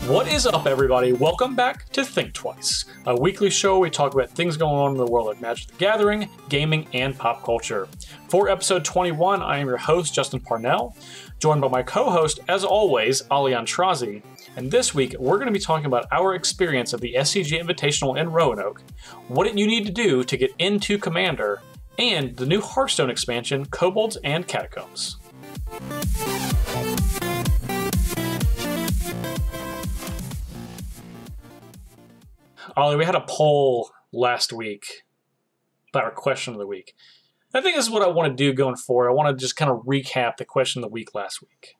What is up, everybody? Welcome back to Thinktwice, a weekly show where we talk about things going on in the world of Magic the Gathering, gaming, and pop culture. For episode 21, I am your host, Justin Parnell, joined by my co-host, as always, Ali Aintrazi. And this week, we're going to be talking about our experience of the SCG Invitational in Roanoke, what you need to do to get into Commander, and the new Hearthstone expansion, Kobolds and Catacombs. Ollie, we had a poll last week about our question of the week. I think this is what I want to do going forward. I want to just kind of recap the question of the week last week.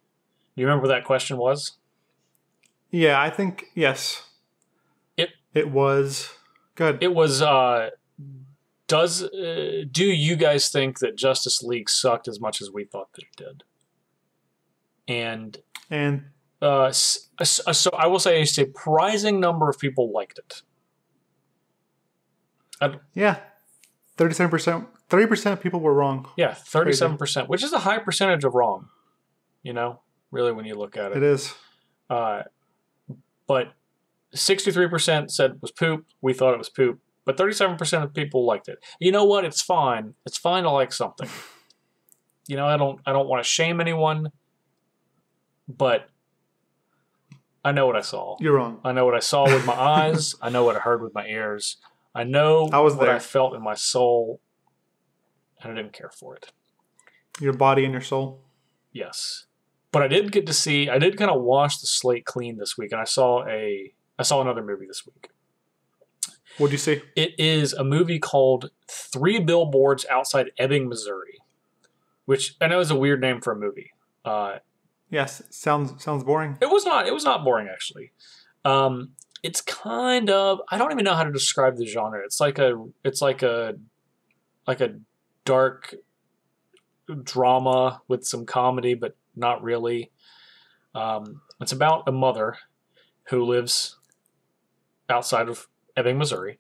Do you remember what that question was? Yeah, I think, yes. It was good. It was, do you guys think that Justice League sucked as much as we thought that it did? And so I will say a surprising number of people liked it. Yeah, 37%. 30% of people were wrong. Yeah, 37%, which is a high percentage of wrong. You know, really, when you look at it. It is. But 63% said it was poop. We thought it was poop. But 37% of people liked it. You know what? It's fine. It's fine to like something. You know, I don't want to shame anyone, but I know what I saw. You're wrong. I know what I saw with my eyes. I know what I heard with my ears. I know what I felt in my soul, and I didn't care for it. Your body and your soul? Yes. But I did kind of wash the slate clean this week, and I saw another movie this week. What'd you see? It is a movie called 3 Billboards Outside Ebbing, Missouri, which I know is a weird name for a movie. Yes, sounds boring. It was not boring, actually. It's kind of, I don't even know how to describe the genre. It's like a dark drama with some comedy, but not really. It's about a mother who lives outside of Ebbing, Missouri,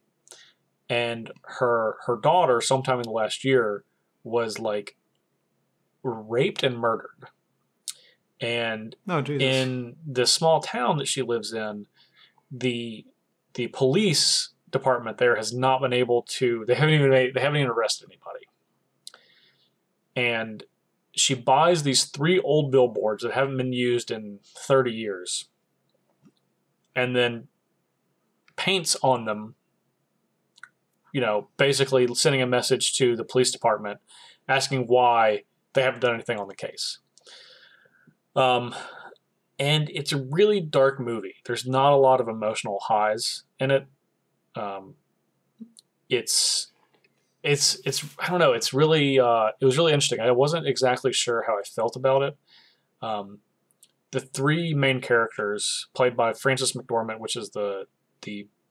and her daughter, sometime in the last year, was like raped and murdered. And in the small town that she lives in, the police department there has not been able to. They haven't even arrested anybody. And she buys these 3 old billboards that haven't been used in 30 years, and then paints on them. You know, basically sending a message to the police department asking why they haven't done anything on the case. And it's a really dark movie. There's not a lot of emotional highs in it. It's I don't know. It's really it was really interesting. I wasn't exactly sure how I felt about it. The 3 main characters, played by Frances McDormand, which is the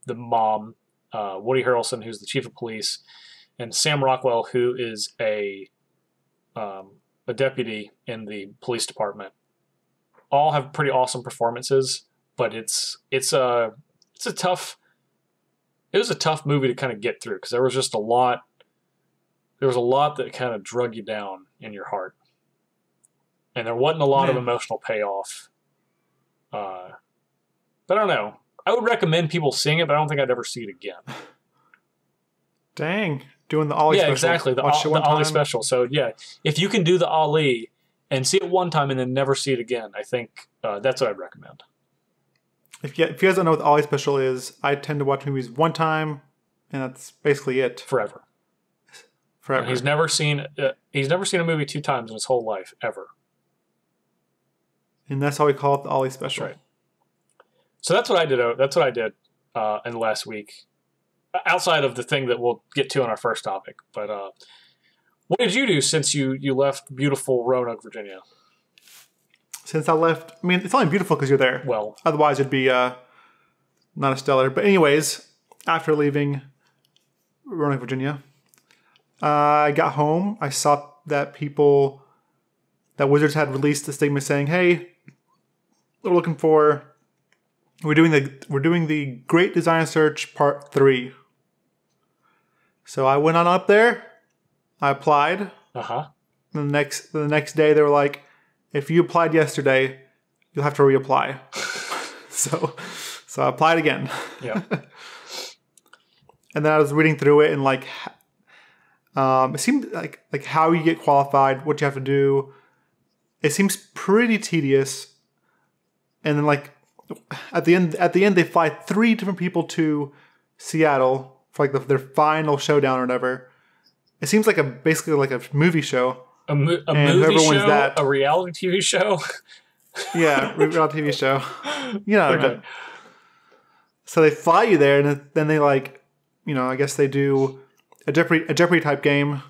mom, Woody Harrelson, who's the chief of police, and Sam Rockwell, who is a deputy in the police department, all have pretty awesome performances. But it was a tough movie to kind of get through, because there was just a lot. There was a lot that kind of drug you down in your heart, and there wasn't a lot of emotional payoff. But I don't know. I would recommend people seeing it, but I don't think I'd ever see it again. Dang. Doing the Ali special. Yeah, exactly. The Ali special. So, yeah, if you can do the Ali and see it one time and then never see it again, I think that's what I'd recommend. If you guys don't know what the Ali special is, I tend to watch movies one time, and that's basically it. Forever. And he's never seen a movie 2 times in his whole life, ever. And that's how we call it the Ali special. Right. So that's what I did. That's what I did in the last week, outside of the thing that we'll get to on our first topic. But what did you do since you left beautiful Roanoke, Virginia? Since I left, I mean, it's only beautiful because you're there. Well, otherwise it'd be not as stellar. But anyways, after leaving Roanoke, Virginia, I got home. I saw that Wizards had released a statement saying, "Hey, we're doing the Great Design Search Part 3." So I went on up there. I applied. The next day they were like, if you applied yesterday, you'll have to reapply. So I applied again. Yeah. And then I was reading through it, and like, it seemed like how you get qualified, what you have to do. It seems pretty tedious. And then like at the end they fly 3 different people to Seattle for like their final showdown or whatever. It seems like basically like a movie show. A movie show? A reality TV show? Yeah, reality TV show. You know. Okay. So they fly you there, and then they like, I guess they do a Jeopardy type game.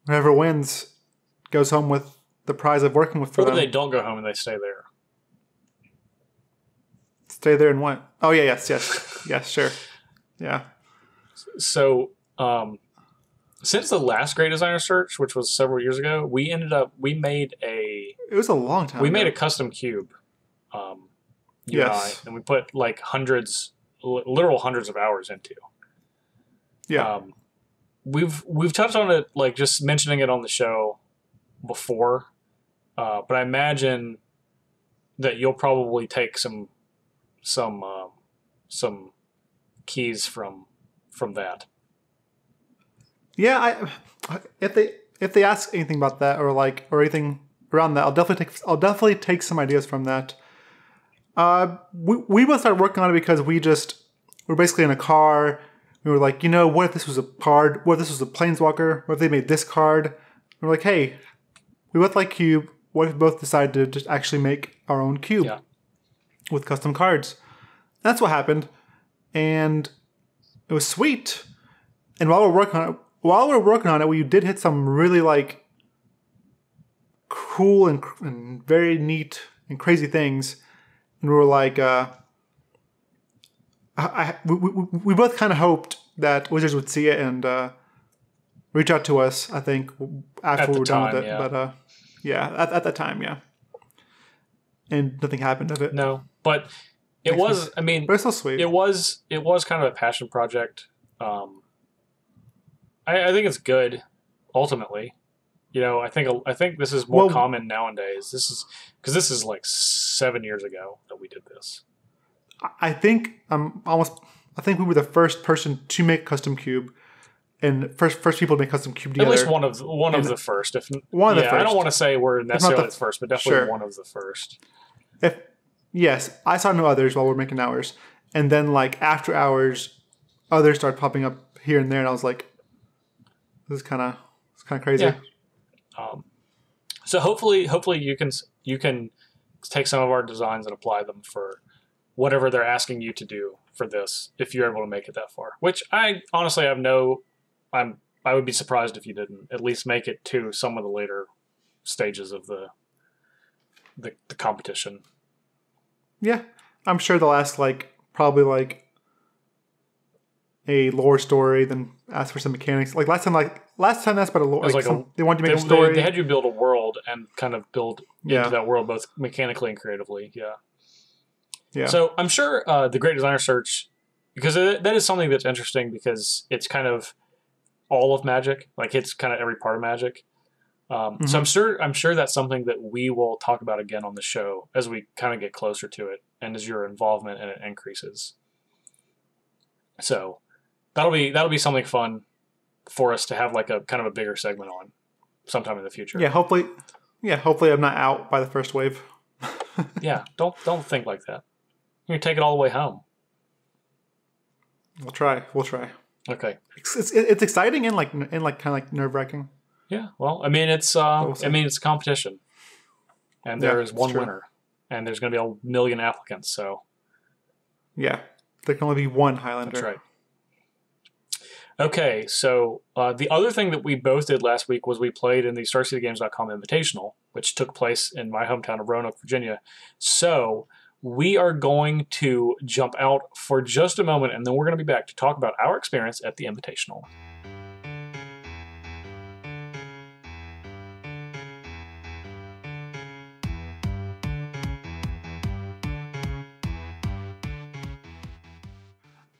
Whoever wins goes home with the prize of working with for them. Or they don't go home and they stay there. Stay there and what? Oh yeah, yes, sure, yeah. So, since the last Great Designer Search, which was several years ago, we made a. It was a long time. We made a custom cube. You and I, and we put like literal hundreds of hours into. Yeah. We've touched on it, like just mentioning it on the show before, but I imagine that you'll probably take some keys from that. Yeah, if they ask anything about that or anything around that, I'll definitely take some ideas from that. We both started working on it because we're basically in a car. We were like, what if this was a card? What if this was a planeswalker? What if they made this card? We're like, hey, we both like cube. What if we both decided to just actually make our own cube with custom cards? And that's what happened, and it was sweet. And while we're working on it, we did hit some really like cool and very neat and crazy things. And we were like, we both kind of hoped that Wizards would see it and reach out to us, I think, after we were done with it. Yeah. But at that time, yeah. And nothing happened of it. No, but it was, I mean, but it's so sweet. It was kind of a passion project. I think it's good, ultimately. I think this is more common nowadays. This is like 7 years ago that we did this. I think we were the first person to make custom cube, and first people to make custom cube together. At least one of the first. If one of the first. I don't want to say we're necessarily the first, but definitely one of the first. Yes, I saw no others while we're making ours, and then like after ours, others started popping up here and there, and I was like, "This is kind of crazy." Yeah. So hopefully you can take some of our designs and apply them for whatever they're asking you to do for this, if you're able to make it that far. Which I honestly have I would be surprised if you didn't at least make it to some of the later stages of the competition. Yeah, I'm sure they'll ask probably a lore story, then ask for some mechanics. Like last time that's about a lore. They wanted to make a story. They had you build a world and kind of build into that world both mechanically and creatively. Yeah. Yeah. So I'm sure the Great Designer Search, because that is something that's interesting because it's kind of all of Magic. Like it's kind of every part of Magic. So I'm sure that's something that we will talk about again on the show as we kind of get closer to it and as your involvement in it increases. So that'll be something fun for us to have like a kind of a bigger segment on sometime in the future. Yeah, hopefully I'm not out by the first wave. Yeah, don't think like that. You can take it all the way home. We'll try. Okay. It's exciting and kind of like nerve-wracking. Yeah. Well, I mean it's a competition, and there is one winner, and there's going to be a million applicants. So. Yeah, there can only be one Highlander. That's right. Okay, so the other thing that we both did last week was we played in the StarCityGames.com Invitational, which took place in my hometown of Roanoke, Virginia. So we are going to jump out for just a moment, and then we're going to be back to talk about our experience at the Invitational.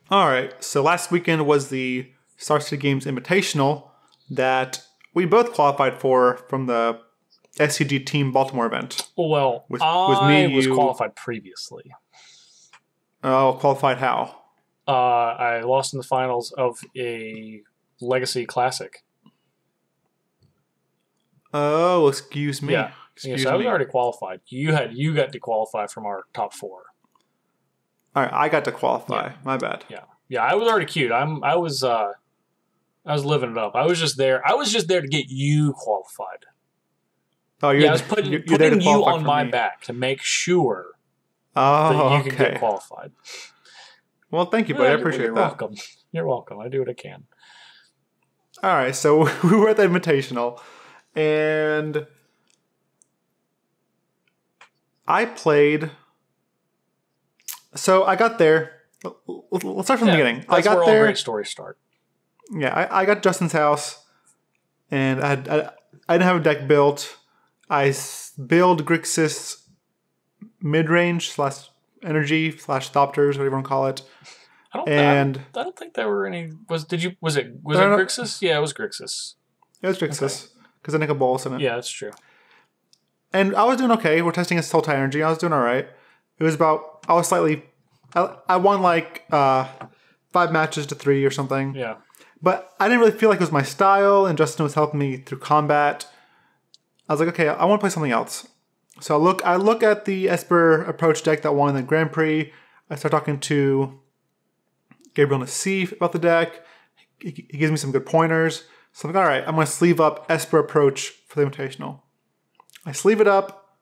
All right, so last weekend was the Star City Games Invitational that we both qualified for from the SCG Team Baltimore event. Well, I was qualified previously. Oh, qualified how? I lost in the finals of a Legacy Classic. Oh, excuse me. Yeah. Excuse so I was me. already qualified. You got to qualify from our top 4. All right, I got to qualify. My bad. Yeah. I was already queued. I was living it up. I was just there. I was just there to get you qualified. Oh, I was putting you're there to you qualify on for my me. back to make sure Oh, that you okay. could get qualified. Well, thank you, buddy. I appreciate you're that. welcome. You're welcome. I do what I can. All right, so we were at the Invitational, and I played. So I got there. Let's start from the beginning. That's I got where there. all great stories start. Yeah, I got Justin's house, and I didn't have a deck built. I build Grixis mid-range / energy / Thopters, whatever you want to call it. I don't think there were any. Was it Grixis? Yeah, it was Grixis. It was Grixis because I think a bolus in it. Yeah, that's true. And I was doing okay. We're testing its Sultai energy. I was doing all right. It was about. I won like 5 matches to 3 or something. Yeah. But I didn't really feel like it was my style, and Justin was helping me through combat. I was like, okay, I want to play something else. So I look at the Esper approach deck that won in the Grand Prix. I start talking to Gabriel Nassif about the deck. He gives me some good pointers. So I'm like, all right, I'm going to sleeve up Esper approach for the Invitational. I sleeve it up.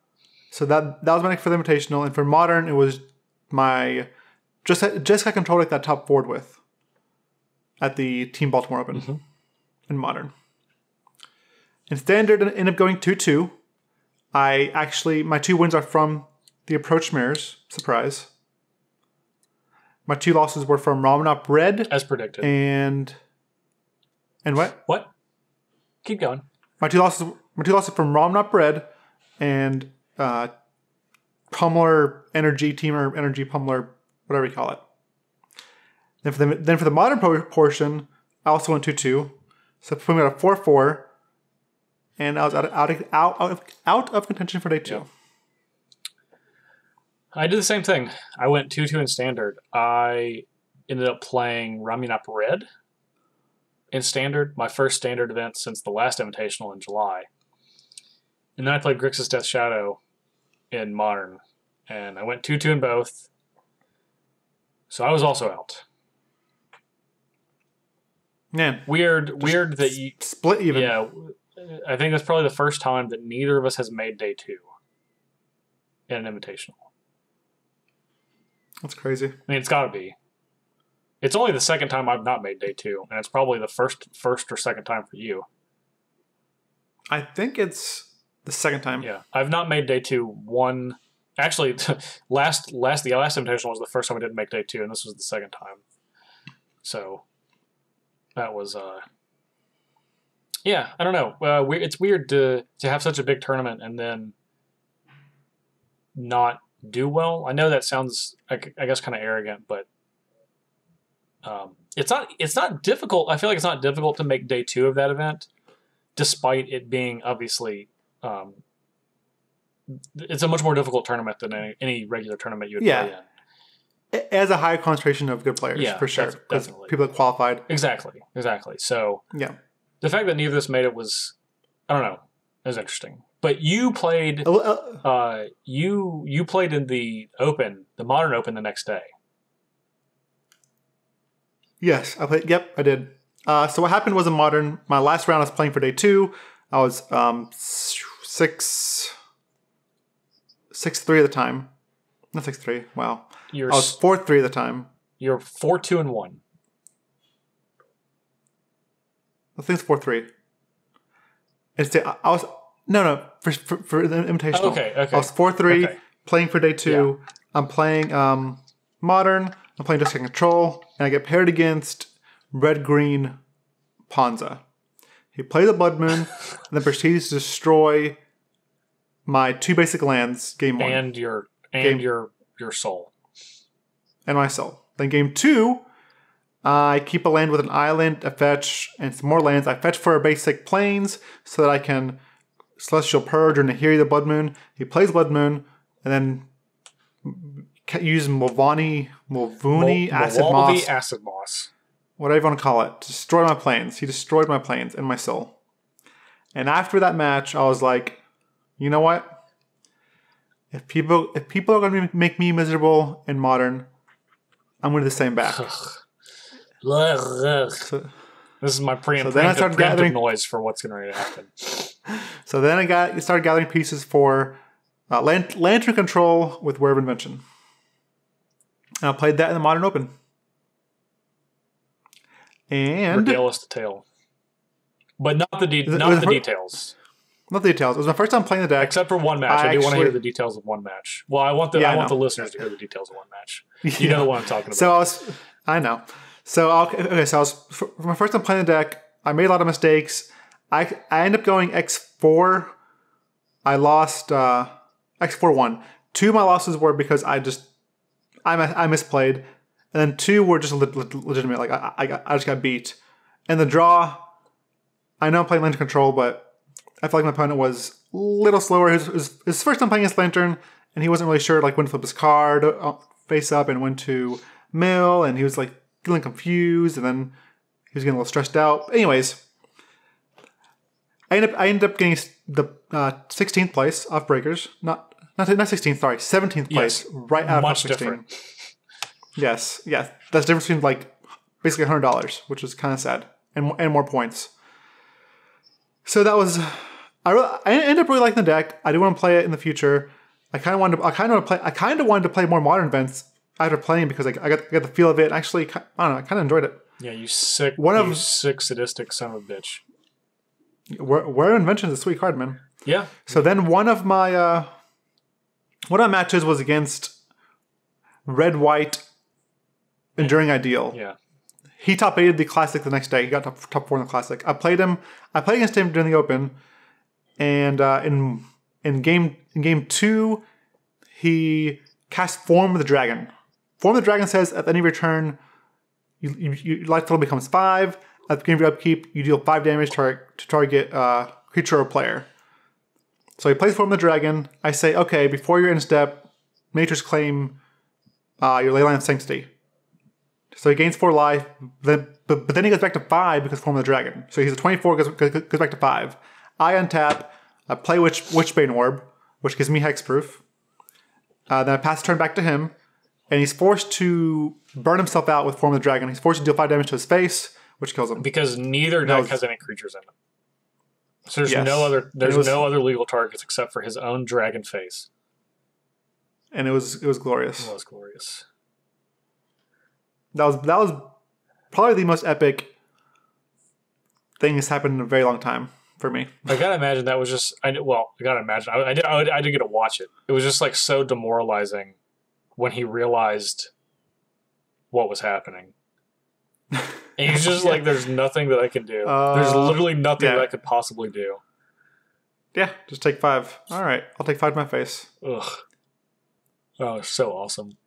So that was my deck for the Invitational. And for Modern, it was my just I controlled like that top forward with at the Team Baltimore Open in Modern. In Standard, it ended up going 2-2. My 2 wins are from the Approach Mirrors. Surprise. My 2 losses were from Roanoke Red. As predicted. And what? What? Keep going. My two losses from Roanoke Red and Pummeler Energy, Teamer Energy Pummeler, whatever you call it. Then for the Modern portion, I also went 2-2. So putting me at a 4-4. And I was out of contention for day 2. Yeah. I did the same thing. I went 2-2 in Standard. I ended up playing Roanoke Red in Standard, my first Standard event since the last Invitational in July. And then I played Grixis Death Shadow in Modern. And I went 2-2 in both. So I was also out. Man. Weird that you... Split even. Yeah. I think that's probably the first time that neither of us has made day 2 in an Invitational. That's crazy. I mean, it's got to be. It's only the second time I've not made day 2, and it's probably the first or second time for you. I think it's the second time. Yeah, I've not made day 2 one. Actually, the last Invitational was the first time I didn't make day 2, and this was the second time. So that was yeah, I don't know. It's weird to have such a big tournament and then not do well. I know that sounds, I guess, kind of arrogant, but it's not difficult. I feel like it's not difficult to make day 2 of that event, despite it being obviously it's a much more difficult tournament than any regular tournament you would play in. It has a high concentration of good players, for sure. Definitely. People that qualified. Exactly. So yeah, the fact that neither of us made it was, I don't know, it was interesting. But you played, you played in the Open, the Modern Open, the next day. Yes, I played. Yep, I did. So what happened was in Modern, my last round I was playing for day 2. I was 6-3 at the time. Not 6-3. Wow. I was 4-3 at the time. You're 4-2-1. I think it's 4-3. I was for the Invitational. Okay. I was 4-3 playing for day 2. Yeah. I'm playing Modern. I'm playing Just Control, and I get paired against Red-Green Ponza. He plays a Blood Moon, and then proceeds to destroy my 2 basic lands. Game 1 and your soul and my soul. Then game 2, I keep a land with an island, a fetch, and some more lands. I fetch for a basic plains so that I can Celestial Purge or Nahiri the Blood Moon. He plays Blood Moon, and then use Mulvani acid moss. acid moss. Whatever you want to call it. Destroy my planes. He destroyed my planes and my soul. And after that match, I was like, you know what? If people are going to make me miserable in Modern, I'm going to do the same back. So, this is my preemptive noise for what's going to happen. So then I started gathering pieces for Lantern Control with Word of Invention. And I played that in the Modern Open. And regale us the tale, but not the details. Not the details. It was my first time playing the deck, except for one match. I do want to hear the details of one match. Well, I want the listeners to hear the details of one match. You know what I'm talking about. So I know. So for my first time playing the deck, I made a lot of mistakes. I ended up going X4. I lost X4-1. 2 of my losses were because I misplayed, and then 2 were just legitimate. Like I just got beat. And the draw, I know I'm playing Lantern Control, but I felt like my opponent was a little slower. His first time playing against Lantern, and he wasn't really sure like when to flip his card face up and when to mill, and he was like feeling confused, and then he was getting a little stressed out. Anyways, I ended up getting the 16th place off breakers. Not 16th, sorry, 17th place, right out of top 16. Different. Yes. That's the difference between like basically $100, which was kind of sad, and more points. So that was, I ended up really liking the deck. I do want to play it in the future. I kind of wanted to play more Modern events after playing because I got the feel of it. Actually, I don't know, I kind of enjoyed it. Yeah, you sick sadistic son of a bitch. Word of Invention is a sweet card, man. Yeah. So then one of my matches was against Red White Enduring Ideal. Yeah. He top 8'd the Classic the next day. He got top 4 in the Classic. I played against him during the Open, and in game 2, he cast Form of the Dragon. Form of the Dragon says at the end of your turn, your life total becomes 5. At the beginning of your upkeep, you deal 5 damage to target creature or player. So he plays Form of the Dragon. I say, okay, before your end step, Nature's Claim your Leyline of Sanctity. So he gains 4 life, but then he goes back to 5 because Form of the Dragon. So he's a 24, goes back to 5. I untap, I play Witchbane Orb, which gives me Hexproof. Then I pass the turn back to him, and he's forced to burn himself out with Form of the Dragon. He's forced to deal 5 damage to his face, which kills him. Because neither deck has any creatures in it. So there's no other legal targets except for his own dragon face. And it was glorious. It was glorious. That was probably the most epic thing that's happened in a very long time for me. I gotta imagine that was just. I gotta imagine. I did get to watch it. It was just like so demoralizing when he realized what was happening. And he's just like, "There's nothing that I can do. There's literally nothing that I could possibly do." Yeah, just take 5. All right, I'll take 5 to my face. Ugh. Oh, so awesome.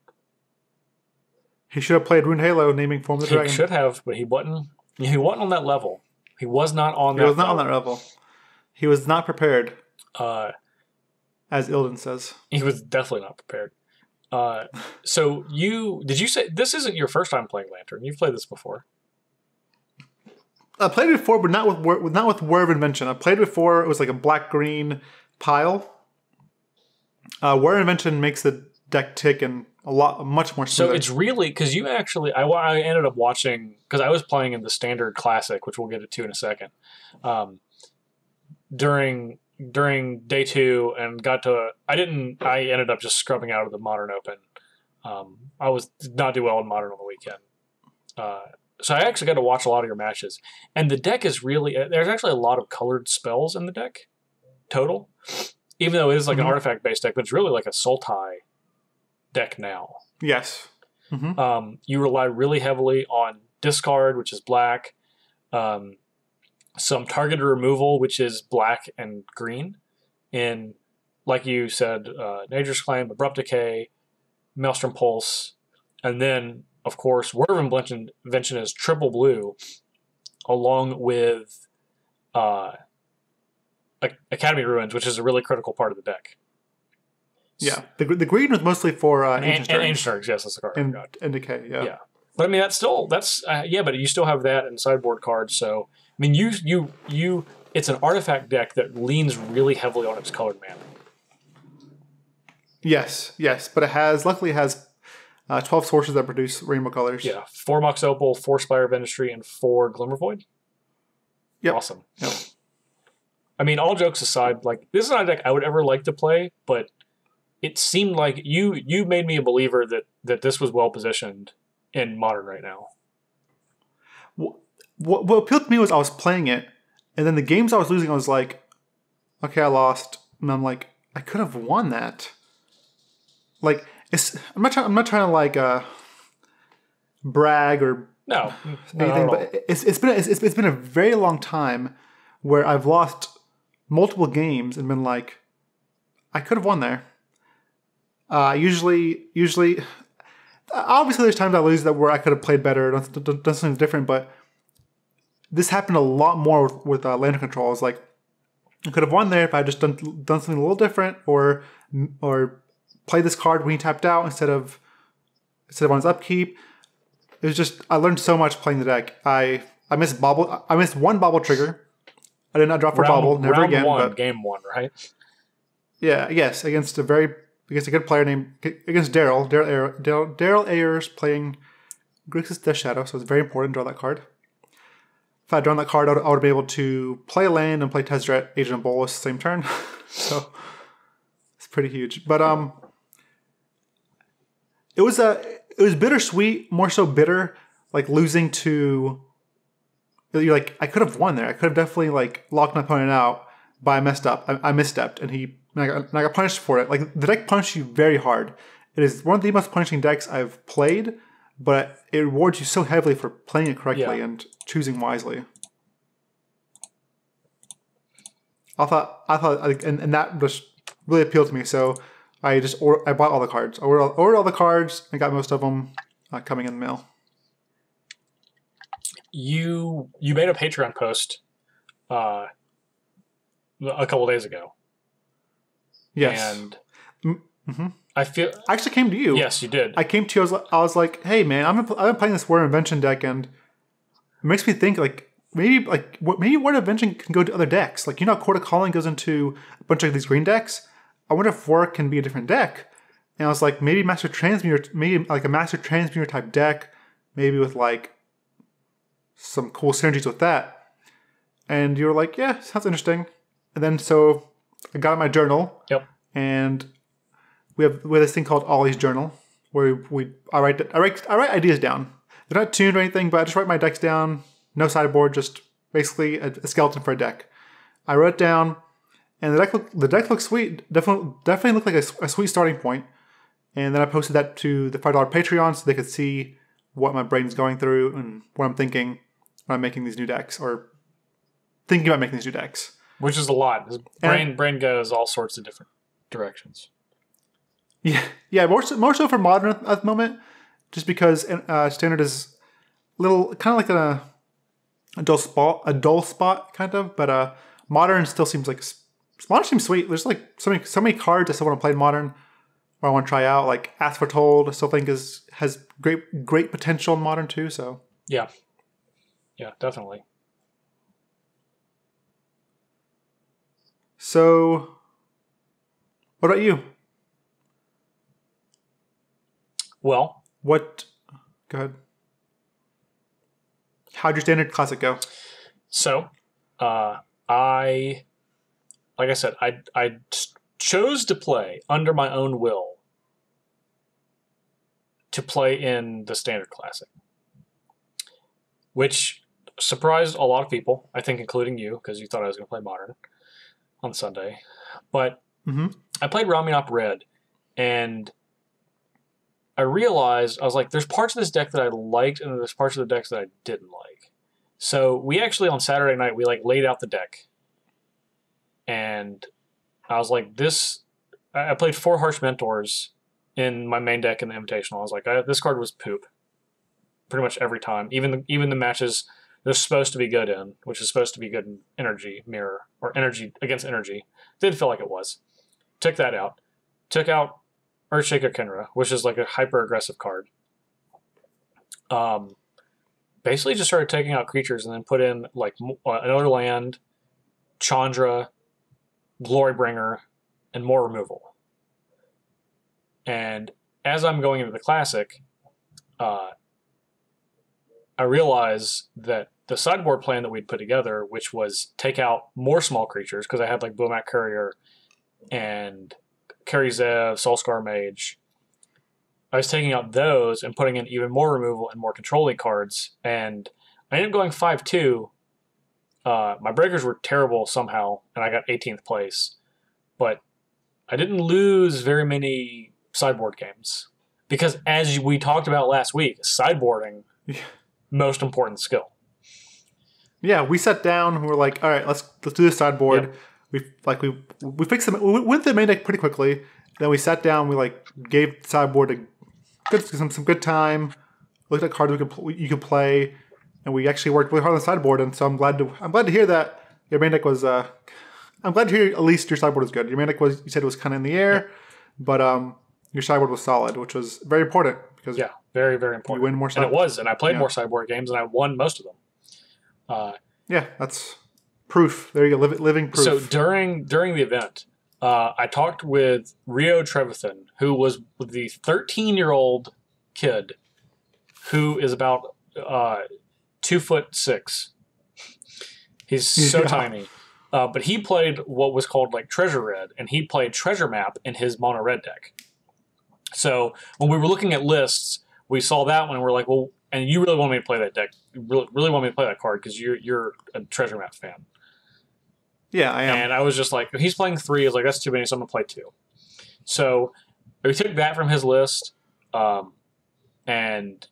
He should have played Rune Halo, naming Form of the Dragon. He should have, but he wasn't. He wasn't on that level. He was not on that. He was not on that level. He was not prepared. As Ilden says, he was definitely not prepared. So did you say this isn't your first time playing Lantern? You've played this before. I played it before, but not with Word of Invention. I played it before. It was like a black-green pile. Word of Invention makes the deck tick and much more smoother. So it's really because you actually I ended up watching because I was playing in the standard classic, which we'll get to in a second. During day 2 and I ended up just scrubbing out of the Modern Open. I did not do well in Modern on the weekend. So I actually got to watch a lot of your matches. And the deck is really there's actually a lot of colored spells in the deck total. Even though it is like an artifact based deck, but it's really like a Sultai deck now. Yes. Mm-hmm. You rely really heavily on discard, which is black, some targeted removal, which is black and green, and like you said, Nature's Claim, Abrupt Decay, Maelstrom Pulse, and then of course Word of Invention is triple blue, along with Academy Ruins, which is a really critical part of the deck. Yeah, the green was mostly for Ancient Stirrings. Ancient Stirrings, yes, that's the card I forgot. And Decay, yeah. Yeah. But I mean, but you still have that and sideboard cards. So I mean, it's an artifact deck that leans really heavily on its colored mana. Yes, but luckily it has 12 sources that produce rainbow colors. Yeah, 4 Mox Opal, 4 Spire of Industry, and 4 Glimmervoid. Yep. Awesome. Yep. I mean, all jokes aside, like this is not a deck I would ever like to play, but it seemed like you made me a believer that this was well positioned in Modern right now. What appealed to me was I was playing it, and then the games I was losing, I was like, okay, I lost, and I'm like, I could have won that. Like, I'm not trying to like brag or anything, but it's been a very long time where I've lost multiple games and been like, I could have won there. Usually, obviously, there's times I lose that where I could have played better, done something different, but this happened a lot more with Lantern Control. It's like I could have won there if I had just done something a little different, or play this card when he tapped out instead of on his upkeep. It was just I learned so much playing the deck. I missed Bobble. I missed one Bobble trigger. I did not drop for Bobble. Never again. Game 1, right? Yeah. Yes, against a good player against Daryl Ayers playing Grixis Death Shadow. So it's very important to draw that card. If I had drawn that card, I would have been able to play a land and play Tezzeret, Agent of Bolus same turn. So it's pretty huge. But it was bittersweet, more so bitter, like losing to. You're like, I could have won there. I could have definitely like locked my opponent out, but I messed up. I misstepped, and I got punished for it. Like the deck punished you very hard. It is one of the most punishing decks I've played, but it rewards you so heavily for playing it correctly and choosing wisely. I thought, and that just really appealed to me. So I bought all the cards. I ordered all the cards and got most of them coming in the mail. You made a Patreon post a couple days ago. Yes. And I actually came to you. Yes, you did. I came to you. I was like, hey man, I've been playing this Word of Invention deck, and it makes me think maybe Word of Invention can go to other decks. Like, Court of Calling goes into a bunch of these green decks. I wonder if War can be a different deck. And I was like, maybe Master Transmuter, maybe like a Master Transmuter type deck, maybe with like some cool synergies with that. And you were like, yeah, sounds interesting. And then so I got out my journal. Yep. And we have this thing called Ollie's Journal, where I write ideas down. They're not tuned or anything, but I just write my decks down. No sideboard, just basically a skeleton for a deck. I wrote it down, and the deck looks sweet. Definitely looked like a sweet starting point. And then I posted that to the $5 Patreon so they could see what my brain's going through and what I'm thinking when I'm making these new decks, or thinking about making these new decks. Which is a lot. His brain goes all sorts of different directions. Yeah, more so for Modern at the moment, just because Standard is a little kind of like a dull spot kind of, but Modern still seems like Modern seems sweet. There's like so many cards I still want to play in Modern, or I want to try out. Like Ask Foretold, I still think has great potential in Modern too. So yeah, definitely. So, what about you? Well, go ahead. How'd your Standard Classic go? So, like I said, I chose to play under my own will to play in the Standard Classic, which surprised a lot of people, I think including you, because you thought I was going to play Modern on Sunday. But I played Roanoke Red, and I realized, I was like, there's parts of this deck that I liked, and there's parts of the decks that I didn't like. So we actually, on Saturday night, we laid out the deck. And I was like, I played 4 Harsh Mentors in my main deck in the Invitational. I was like, this card was poop. Pretty much every time. Even the matches they're supposed to be good in, which is supposed to be good in Energy Mirror, or Energy against Energy. Didn't feel like it was. Took that out. took out Earthshaker Kenra, which is like a hyper aggressive card. Basically just started taking out creatures and then put in like another land, Chandra, Glorybringer, and more removal. And as I'm going into the Classic, I realize that the sideboard plan that we'd put together, which was take out more small creatures, because I had like Bomat Courier and Kari Zev, Soulscar Mage. I was taking out those and putting in even more removal and more controlling cards, and I ended up going 5-2. My breakers were terrible somehow, and I got 18th place. But I didn't lose very many sideboard games. Because as we talked about last week, sideboarding, most important skill. Yeah, we sat down and we were like, all right, let's do this sideboard. Yep. We fixed them. We went through the main deck pretty quickly. Then we sat down. We like gave the sideboard some good time. Looked at cards you could play, and we actually worked really hard on the sideboard. And so I'm glad to hear that your main deck was. I'm glad to hear at least your sideboard was good. Your main deck was, you said it was kind of in the air, but your sideboard was solid, which was very important because very, very important. You win more sideboard. And it was, and I played more sideboard games, and I won most of them. That's proof. There you go, living proof. So during the event, I talked with Rio Trevathan, who was the 13-year-old kid who is about 2'6". He's so tiny. But he played what was called like Treasure Red, and he played Treasure Map in his mono red deck. So when we were looking at lists, we saw that one and we're like, well, and you really want me to play that deck. You really want me to play that card because you're a Treasure Map fan. Yeah, I am. And I was just like, he's playing 3. I was like, that's too many, so I'm going to play 2. So we took that from his list, and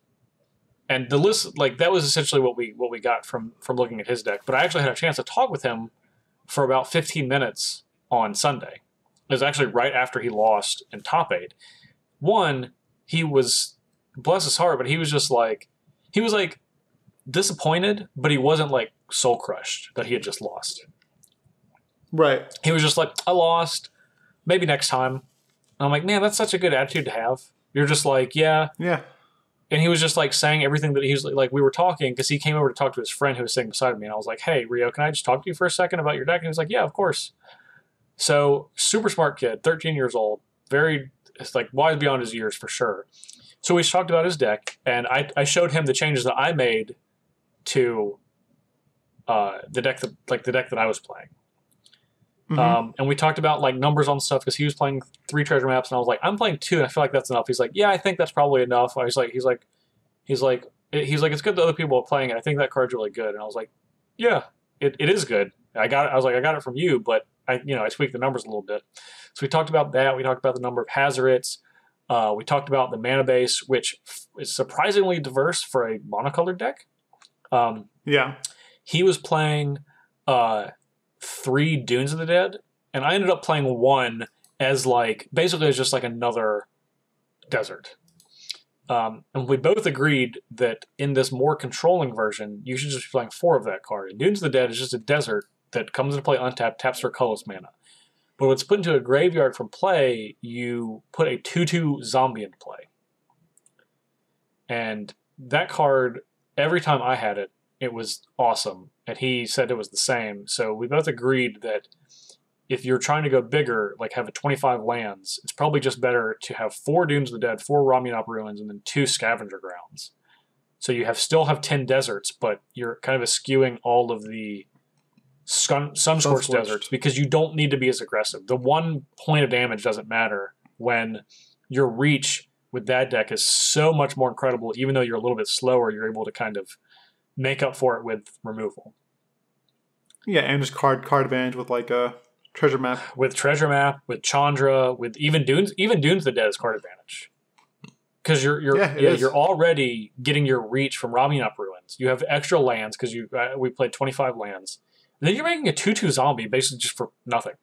the list, like, that was essentially what we got from looking at his deck. But I actually had a chance to talk with him for about 15 minutes on Sunday. It was actually right after he lost in top 8. One, he was, bless his heart, but he was just like, he was like disappointed, but he wasn't like soul crushed that he had just lost. Right. He was just like, I lost, maybe next time. And I'm like, man, that's such a good attitude to have. You're just like, yeah. Yeah. And he was just like saying everything that he was like, we were talking because he came over to talk to his friend who was sitting beside me. And I was like, hey, Rio, can I just talk to you for a second about your deck? And he was like, yeah, of course. So super smart kid, 13 years old, very, it's like wise beyond his years for sure. So we talked about his deck, and I showed him the changes that I made to the deck that I was playing. Mm-hmm. And we talked about like numbers on stuff because he was playing 3 treasure maps, and I was like, I'm playing 2, and I feel like that's enough. He's like, yeah, I think that's probably enough. He's like, it's good that other people are playing it. I think that card's really good. And I was like, yeah, it is good. I got it from you, but I tweaked the numbers a little bit. So we talked about that. We talked about the number of Hazards. We talked about the mana base, which is surprisingly diverse for a monocolored deck. He was playing 3 Dunes of the Dead, and I ended up playing 1 as like basically as just like another desert. And we both agreed that in this more controlling version, you should just be playing 4 of that card. And Dunes of the Dead is just a desert that comes into play untapped, taps for colorless mana. But when it's put into a graveyard from play, you put a 2/2 zombie into play. And that card, every time I had it, it was awesome. And he said it was the same. So we both agreed that if you're trying to go bigger, like have a 25 lands, it's probably just better to have 4 Dunes of the Dead, 4 Romunock Ruins, and then 2 Scavenger Grounds. So you still have 10 deserts, but you're kind of eschewing all of the Sunscorched deserts because you don't need to be as aggressive. The 1 point of damage doesn't matter when your reach with that deck is so much more incredible. Even though you're a little bit slower, you're able to kind of make up for it with removal. Yeah, and just card advantage with like a treasure map. With treasure map, with Chandra, with even Dunes of the Dead is card advantage. Because you're already getting your reach from Romunock Ruins. You have extra lands because we played 25 lands. And then you're making a 2/2 zombie basically just for nothing.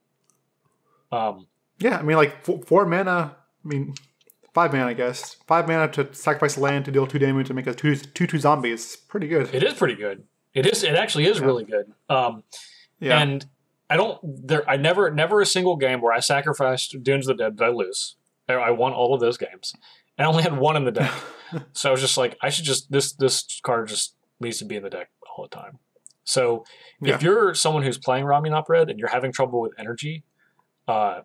Yeah, I mean like 4 mana. I mean 5 mana, I guess. 5 mana to sacrifice land to deal 2 damage and make a 2/2 zombie is pretty good. It is pretty good. It actually is really good. And I never a single game where I sacrificed Dunes of the Dead did I lose. I won all of those games. I only had one in the deck. So I was just like, I should just, this card just needs to be in the deck all the time. So if you're someone who's playing Ramunap Red and you're having trouble with energy, I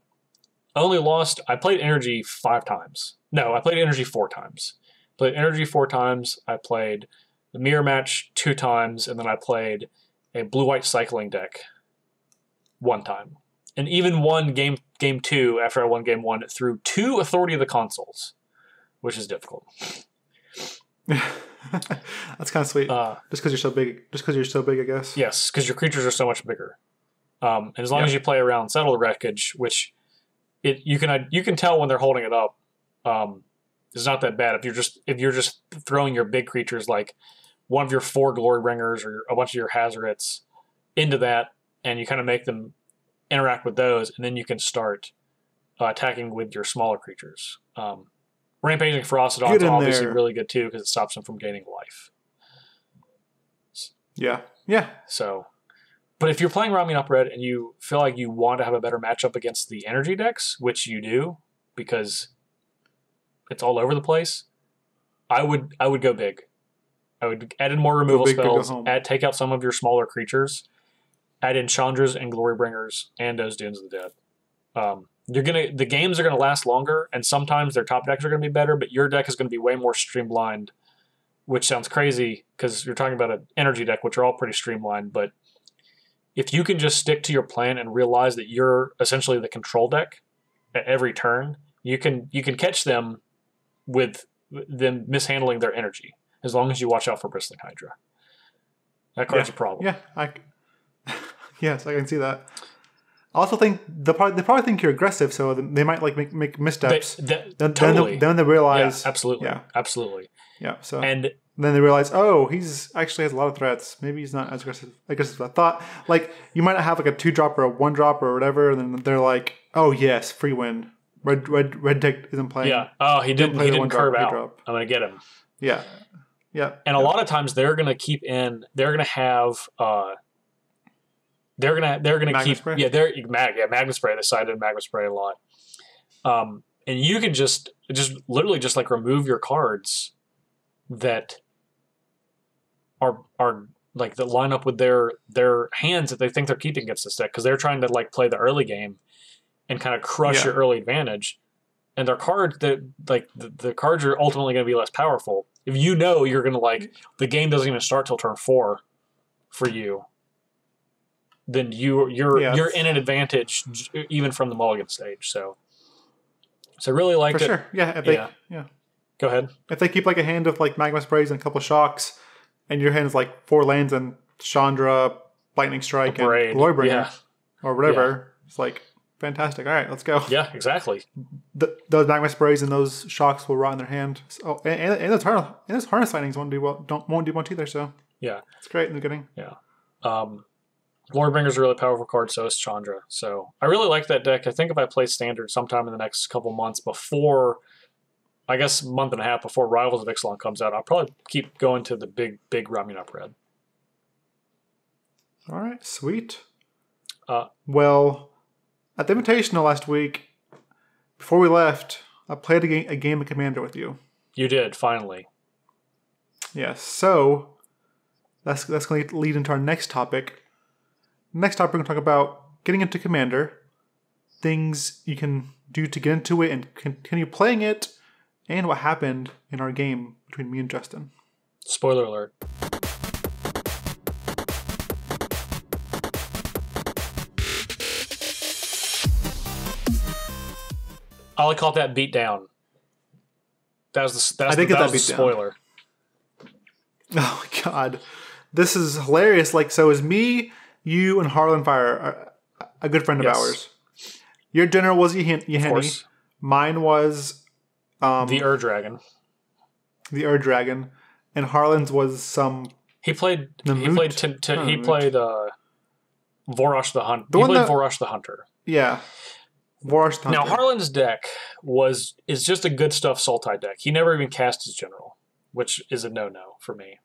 played energy 5 times. No, I played energy 4 times. Played energy 4 times. I played the mirror match 2 times, and then I played a blue-white cycling deck 1 time. And even won game 2 after I won game 1 through 2 Authority of the Consoles, which is difficult. That's kind of sweet. Just because you're so big. Just because you're so big, I guess. Yes, because your creatures are so much bigger. And as long as you play around Settle the Wreckage, which you can tell when they're holding it up, it's not that bad. If you're just throwing your big creatures like one of your 4 Glory Bringers or a bunch of your Hazards into that, and you kind of make them interact with those, and then you can start attacking with your smaller creatures. Rampaging Ferocidon is obviously really good too because it stops them from gaining life. Yeah. So, but if you're playing Ramunap Red and you feel like you want to have a better matchup against the energy decks, which you do because it's all over the place, I would go big. I would add in more removal spells, take out some of your smaller creatures, add in Chandras and Glory Bringers and those Dunes of the Dead. The games are gonna last longer, and sometimes their top decks are gonna be better, but your deck is gonna be way more streamlined, which sounds crazy because you're talking about an energy deck, which are all pretty streamlined. But if you can just stick to your plan and realize that you're essentially the control deck at every turn, you can catch them with them mishandling their energy, as long as you watch out for Bristling Hydra. That card's a problem. Yeah, yes, I can see that. I also think they probably think you're aggressive, so they might like make missteps. Totally. Then they realize, absolutely. Yeah. So and then they realize, oh, he's actually has a lot of threats. Maybe he's not as aggressive as I thought. Like you might not have like a 2-drop or a 1-drop or whatever, and then they're like, oh yes, free win. Red deck isn't playing. Yeah. Oh, he didn't curve out. I'm gonna get him. Yeah. And a lot of times they're gonna keep in. They're gonna have. They're gonna keep spray? magma spray. They cited magma spray a lot, and you can just literally just like remove your cards that are like that line up with their hands that they think they're keeping against this deck because they're trying to like play the early game and kind of crush your early advantage, and their cards that like the cards are ultimately going to be less powerful if you know you're going to like the game doesn't even start till turn 4 for you. Then you're in an advantage even from the mulligan stage. So really liked it. For sure. Yeah. Go ahead. If they keep like a hand of like magma sprays and a couple shocks, and your hand is like 4 lands and Chandra, Lightning Strike, and Glory Bringer, or whatever, it's like fantastic. All right, let's go. Yeah, exactly. Those magma sprays and those shocks will rot in their hand. So, and those harness lightnings won't do much either. So yeah, it's great in the beginning. Yeah. Glorybringer is a really powerful card, so is Chandra. So I really like that deck. I think if I play Standard sometime in the next couple months before, I guess a month and a half before Rivals of Ixalan comes out, I'll probably keep going to the big Ramunap Red. All right, sweet. Well, at the Invitational last week, before we left, I played a game of Commander with you. You did, finally. Yes, so that's going to lead into our next topic. Next topic, we're going to talk about getting into Commander, things you can do to get into it and continue playing it, and what happened in our game between me and Justin. Spoiler alert. I call that beat down. That's the spoiler. Oh my god. This is hilarious. Like, so is me, you, and Harlan Fire, a good friend of ours. Your general was Yahenni. Mine was the Ur-Dragon. And Harlan's was some. He played Vorosh the Hunter. Vorosh the Hunter. Yeah. Vorosh the Hunter. Now Harlan's deck is just a good stuff Sultai deck. He never even cast his general, which is a no for me.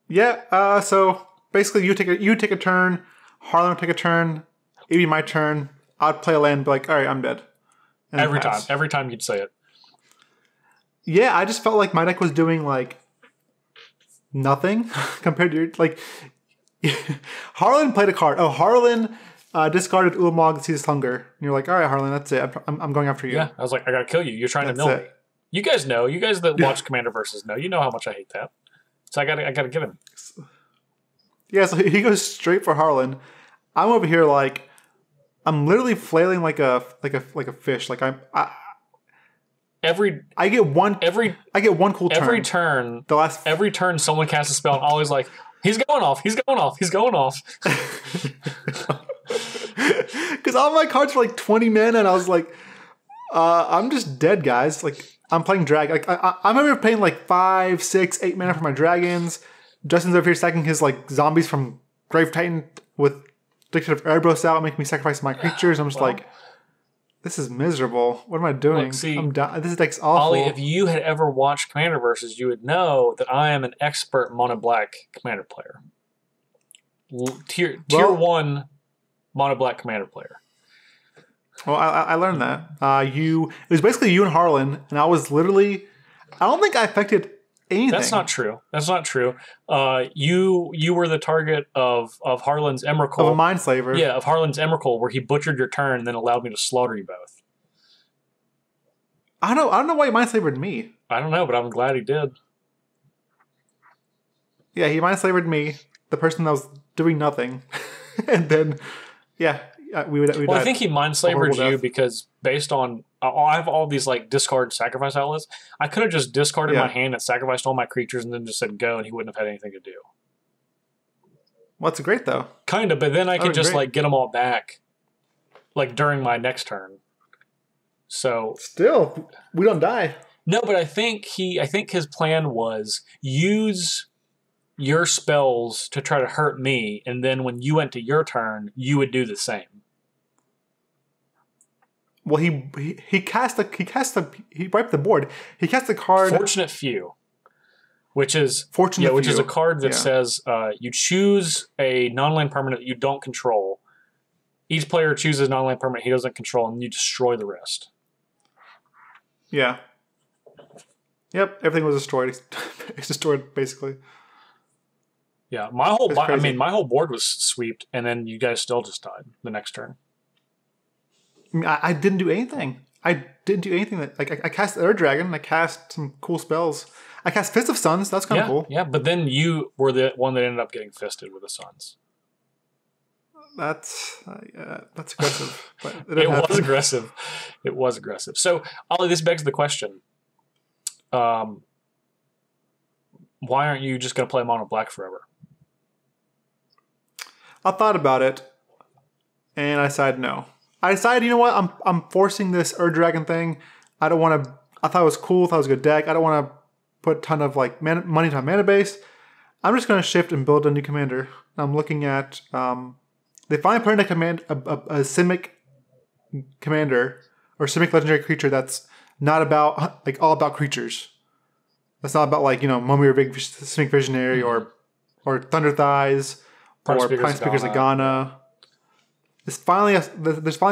Yeah. So basically, you take a turn. Harlan would take a turn. It'd be my turn. I'd play a land, and be like, all right, I'm dead. And then pass. Every time you'd say it. Yeah, I just felt like my deck was doing like nothing compared to your, like Harlan played a card. Oh, Harlan discarded Ulamog Seizes Hunger. And you're like, all right, Harlan, that's it. I'm going after you. Yeah, I was like, I gotta kill you. You're trying to mill me. You guys know. You guys that watch Commander Versus know. You know how much I hate that. So I gotta get him. Yeah, so he goes straight for Harlan. I'm over here like I'm literally flailing like a fish. Like I get one cool turn. Every turn someone casts a spell and always like, he's going off. Because all my cards were like 20 mana and I was like, I'm just dead, guys. Like I'm playing drag. Like I remember paying like 5, 6, 8 mana for my dragons. Justin's over here stacking his like zombies from Grave Titan with Dictative Erebos out, making me sacrifice my creatures. I'm just like, this is miserable. What am I doing? I'm down. This deck's awful. Ollie, if you had ever watched Commander Versus, you would know that I am an expert mono black Commander player. Tier 1 mono black Commander player. Well, I learned that. It was basically you and Harlan, and I was literally. I don't think I affected anything. That's not true. You were the target of Harlan's Emrakul. Of a Mindslaver. Yeah, of Harlan's Emrakul, where he butchered your turn and then allowed me to slaughter you both. I don't know why he Mindslavered me. I don't know, but I'm glad he did. Yeah, he Mindslavered me, the person that was doing nothing, and then we would. Well, I think he Mindslavered you because based on I have all these like discard sacrifice outlets. I could have just discarded my hand and sacrificed all my creatures and then just said go, and he wouldn't have had anything to do. Well, that's great though. Kind of, but then I could just like get them all back, like during my next turn. So still, we don't die. No, but I think his plan was use your spells to try to hurt me, and then when you went to your turn, you would do the same. Well, he wiped the board. He cast the card Fortunate Few, which is a card that says you choose a non-land permanent that you don't control. Each player chooses a non-land permanent he doesn't control, and you destroy the rest. Yeah. Yep, everything was destroyed. It's destroyed basically. Yeah, my whole board was swept, and then you guys still just died the next turn. I mean, I didn't do anything. I cast Air Dragon. I cast some cool spells. I cast Fist of Suns. That's kind of cool. Yeah, but then you were the one that ended up getting fisted with the Suns. That's aggressive. But It was aggressive. So, Ollie, this begs the question. Why aren't you just going to play mono black forever? I thought about it, and I decided no. I decided, you know what? I'm forcing this Ur Dragon thing. I don't want to. I thought it was cool. Thought it was a good deck. I don't want to put a ton of like money to my mana base. I'm just going to shift and build a new commander. I'm looking at. They finally put in a Simic commander or Simic legendary creature that's not about like all about creatures. That's not about like Mummy or Big Simic Visionary or Thunder Thighs or Prime Speaker Zagana. There's finally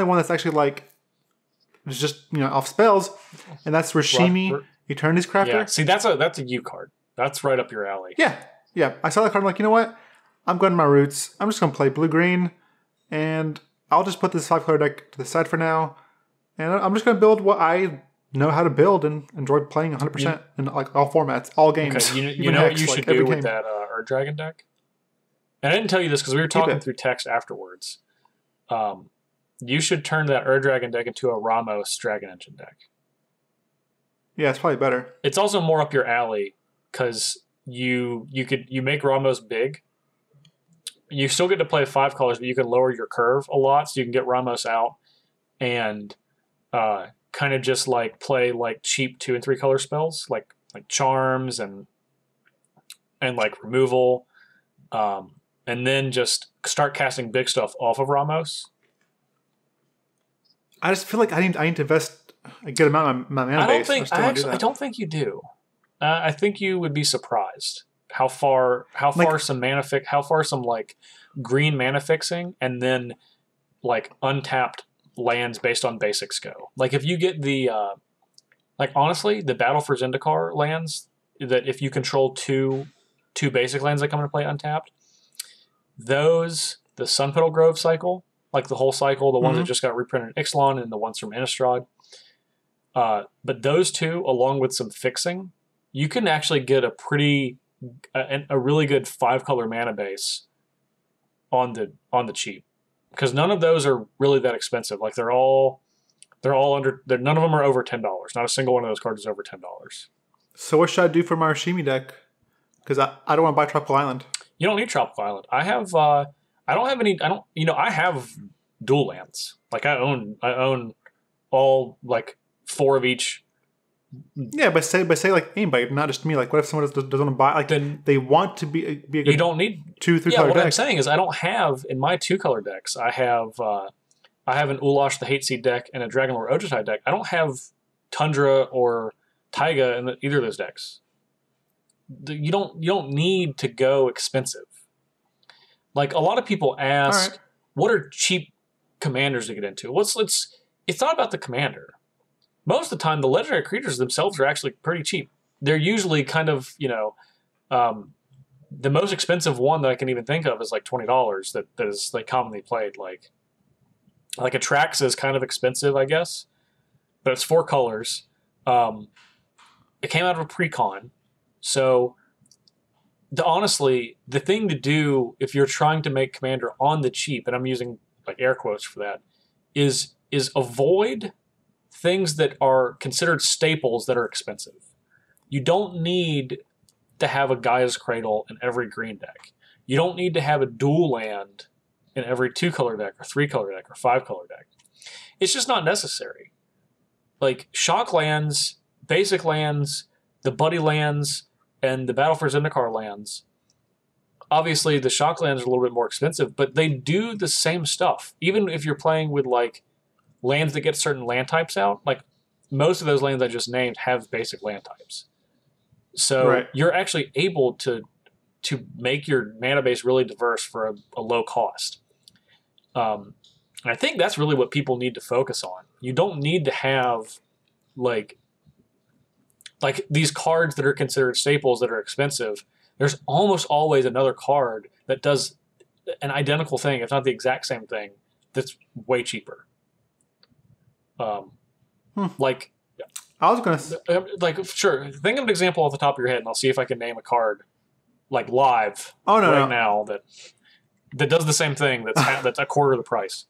one that's actually like it's just off spells, and that's Rashimi Eternity's Crafter. Yeah, see that's a U card. That's right up your alley. Yeah. I saw that card. I'm like, you know what? I'm going to my roots. I'm just going to play blue green, and I'll just put this 5-color deck to the side for now, and I'm just going to build what I know how to build and enjoy playing 100% in like all formats, all games. Okay, you know what you should do with that Ur Dragon deck? And I didn't tell you this because we were talking through text afterwards. You should turn that Ur Dragon deck into a Ramos Dragon Engine deck. Yeah, it's probably better. It's also more up your alley because you make Ramos big. You still get to play 5 colors, but you can lower your curve a lot, so you can get Ramos out and kind of just like play like cheap 2 and 3 color spells, like charms and like removal, and then just start casting big stuff off of Ramos. I just feel like I need to invest a good amount of my mana base. I don't think you do. I think you would be surprised how far some like green mana fixing, and then like untapped lands based on basics go. Like if you get the like honestly, the Battle for Zendikar lands that if you control two basic lands that come into play untapped, those the Sunpetal Grove cycle, like the whole cycle, the ones that just got reprinted in Ixalan and the ones from Innistrad. But those two, along with some fixing, you can actually get a really good 5-color mana base on the cheap, because none of those are really that expensive. Like they're all under. None of them are over $10. Not a single one of those cards is over $10. So what should I do for my Rashimi deck? Because I don't want to buy Tropical Island. You don't need Tropical Island. I have. I don't have any. I don't. I have dual lands. Like I own all like 4 of each. Yeah, but say like anybody, not just me. Like, what if someone doesn't want to buy? Like, then they want to be a good. You don't need 2-3 color color what deck. I'm saying is I don't have in my 2-color decks. I have an Ulash the Hate Seed deck and a Dragonlord Ojutai deck. I don't have Tundra or Taiga in either of those decks. You don't need to go expensive. Like a lot of people ask, what are cheap commanders to get into? It's not about the commander. Most of the time, the legendary creatures themselves are actually pretty cheap. They're usually kind of, the most expensive one that I can even think of is like $20 that is like commonly played. Like Atrax is kind of expensive, I guess, but it's 4 colors. It came out of a pre-con, so honestly, the thing to do if you're trying to make commander on the cheap, and I'm using like air quotes for that, is avoid things that are considered staples that are expensive. You don't need to have a Gaia's Cradle in every green deck. You don't need to have a dual land in every 2-color deck or 3-color deck or 5-color deck. It's just not necessary. Like shock lands, basic lands, the buddy lands, and the Battle for Zendikar lands. Obviously, the shock lands are a little bit more expensive, but they do the same stuff. Even if you're playing with like lands that get certain land types out, like most of those lands I just named have basic land types. So you're actually able to make your mana base really diverse for a low cost. And I think that's really what people need to focus on. You don't need to have like these cards that are considered staples that are expensive. There's almost always another card that does an identical thing, if not the exact same thing, that's way cheaper. Like, I was gonna like sure. Think of an example off the top of your head, and I'll see if I can name a card like live now that does the same thing. That's a quarter of the price.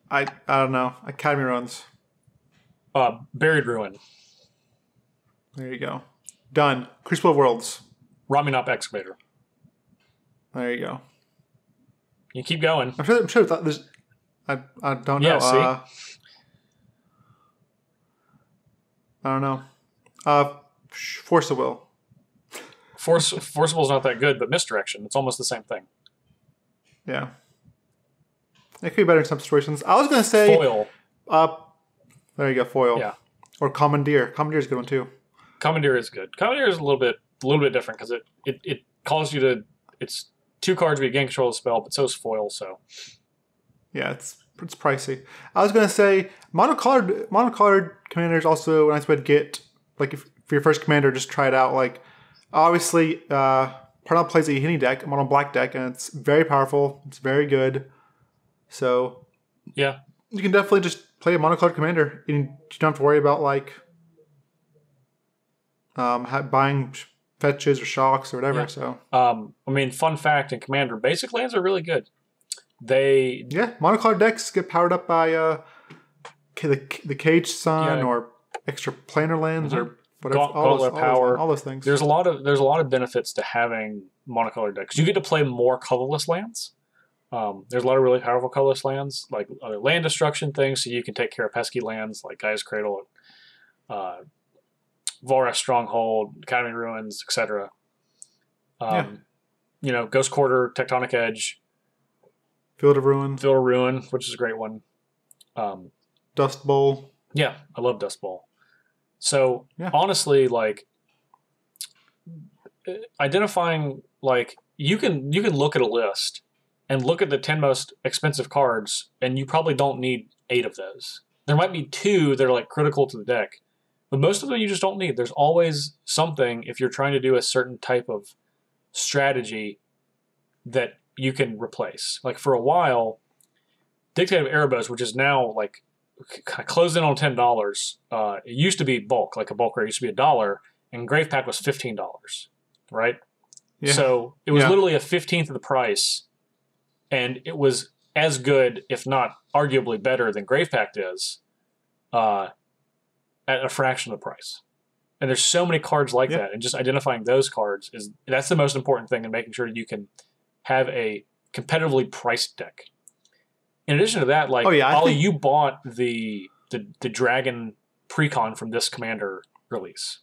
I don't know. Academy runs. Buried Ruin. There you go. Done. Crucible of Worlds. Raminop Excavator. There you go. You keep going. I'm sure there's. I don't know. See? I don't know. Force of Will. Forcible's not that good, but Misdirection, it's almost the same thing. Yeah. It could be better in some situations. I was going to say... Foil. There you go, Foil. Yeah. Or Commandeer. Commandeer is a good one, too. Commandeer is good. Commandeer is a little bit different, because it calls you to... It's 2 cards where you gain control of the spell, but so is Foil, so... Yeah, it's pricey. I was going to say, monocolored commander is also a nice way to get, like, if for your first commander, just try it out. Like, obviously, Parnell plays a Yahenni deck, a mono black deck, and it's very powerful. It's very good. So, yeah, you can definitely just play a monocolored commander. You don't have to worry about, like, buying fetches or shocks or whatever. Yeah. So, I mean, fun fact in Commander, basic lands are really good. Monocolored decks get powered up by the Cage Sun or extra planar lands or whatever. All those things. There's a lot of benefits to having monocolored decks. You get to play more colorless lands. There's a lot of really powerful colorless lands, like other land destruction things, so you can take care of pesky lands like Gaia's Cradle, Volrath Stronghold, Academy Ruins, etc. Ghost Quarter, Tectonic Edge. Field of Ruin, which is a great one. Dust Bowl. Yeah, I love Dust Bowl. So honestly, like identifying, like, you can look at a list and look at the 10 most expensive cards, and you probably don't need 8 of those. There might be 2 that are like critical to the deck, but most of them you just don't need. There's always something, if you're trying to do a certain type of strategy, that you can replace. Like, for a while, Dictative Erebos, which is now like kind of closed in on $10. It used to be bulk, like a bulk rate used to be $1, and Grave Pack was $15, right? Yeah. So it was literally a 15th of the price, and it was as good, if not arguably better than Grave Pact is, at a fraction of the price. And there's so many cards like that, and just identifying those cards that's the most important thing in making sure that you can have a competitively priced deck. In addition to that, like, Ollie, you bought the Dragon Precon from this Commander release.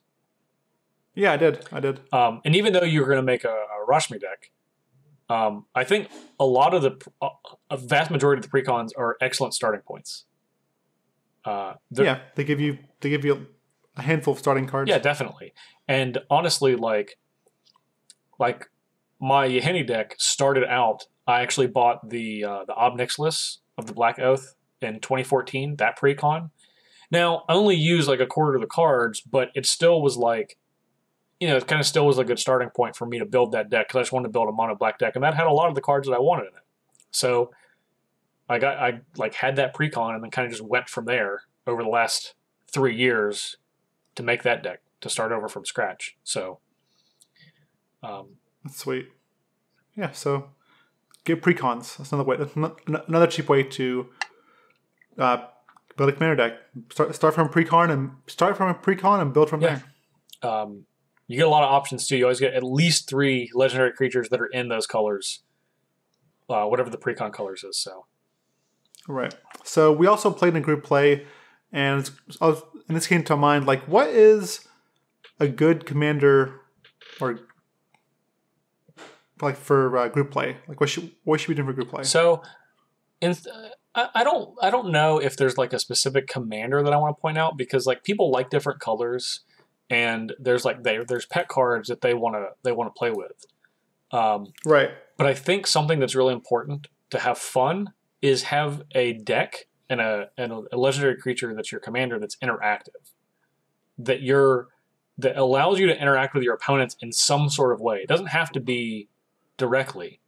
Yeah, I did. And even though you were going to make a Rashmi deck, I think a vast majority of the Precons are excellent starting points. They give you a handful of starting cards. Yeah, definitely. And honestly, like my Yahenni deck started out, I actually bought the Ob Nixilis of the Black Oath in 2014, that Precon. Now, I only used like a quarter of the cards, but it still was like, it kind of still was a good starting point for me to build that deck, because I just wanted to build a mono black deck, and that had a lot of the cards that I wanted in it. So I had that Precon, and then kind of just went from there over the last 3 years to make that deck, to start over from scratch. So that's sweet. Yeah, so get Precons. That's another way. That's another cheap way to build a commander deck. Start from a Precon and build from there. You get a lot of options too. You always get at least 3 legendary creatures that are in those colors, whatever the Precon colors is. So, right. So we also played in group play, and this came to mind. Like, what is a good commander, or like for group play? Like, what should we do for group play? So, I don't know if there's like a specific commander that I want to point out, because like people like different colors. And there's pet cards that they want to play with, right? But I think something that's really important to have fun is have a deck and a legendary creature that's your commander that's interactive, that allows you to interact with your opponents in some sort of way. It doesn't have to be directly,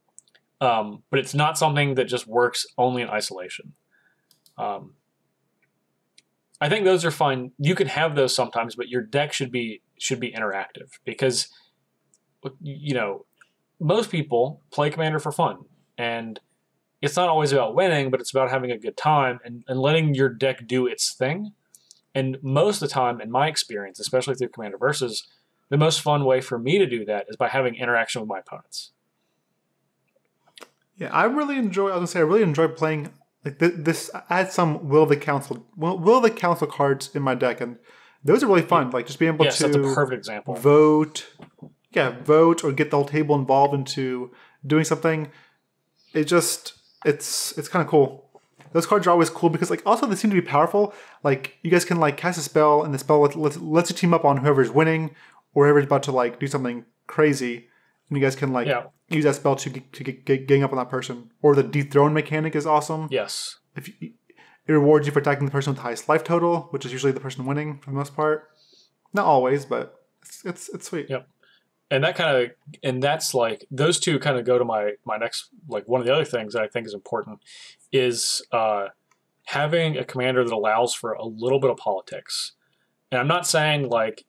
but it's not something that just works only in isolation. I think those are fine. You can have those sometimes, but your deck should be interactive, because most people play Commander for fun, and it's not always about winning, but it's about having a good time and letting your deck do its thing. And most of the time, in my experience, especially through Commander Versus, the most fun way for me to do that is by having interaction with my opponents. Yeah, I really enjoy playing. Like this, I had some Will of the Council cards in my deck, and those are really fun. Like, just being able to that's a perfect example. vote or get the whole table involved into doing something. It's kind of cool. Those cards are always cool because, like, also they seem to be powerful. Like, you guys can like cast a spell, and the spell lets you team up on whoever's winning or whoever's about to like do something crazy, and you guys can use that spell to get gang up on that person. Or the dethrone mechanic is awesome. Yes. It rewards you for attacking the person with the highest life total, which is usually the person winning for the most part. Not always, but it's sweet. Yep. And that's like, those two kind of go to my next, like, one of the other things that I think is important is having a commander that allows for a little bit of politics. And I'm not saying, like,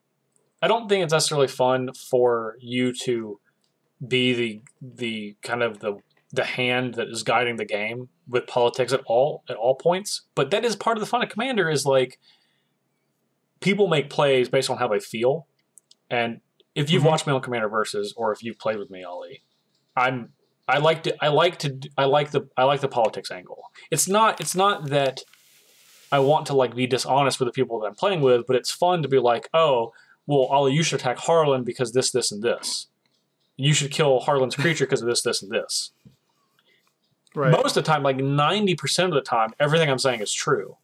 I don't think it's necessarily fun for you to be the kind of the hand that is guiding the game with politics at all points, but that is part of the fun of Commander. Is like, people make plays based on how they feel, and if you've watched me on Commander Versus, or if you've played with me, Ali, I like the politics angle. It's not that I want to like be dishonest with the people that I'm playing with, but it's fun to be like, oh, well, Ollie, you should attack Harlan because this, and this. You should kill Harlan's creature because of this, and this. Right. Most of the time, like 90% of the time, everything I'm saying is true.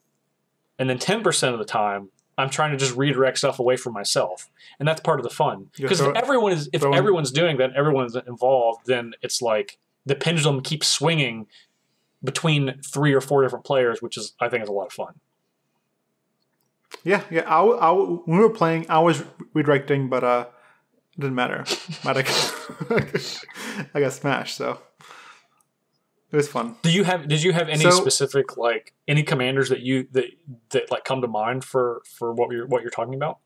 And then 10% of the time, I'm trying to just redirect stuff away from myself, and that's part of the fun. Because if everyone's doing that, everyone's involved, then it's like the pendulum keeps swinging between 3 or 4 different players, which is I think is a lot of fun. Yeah. When we were playing, I was redirecting, but it didn't matter. I got smashed, so it was fun. Did you have any specific like any commanders that like come to mind for what you're talking about?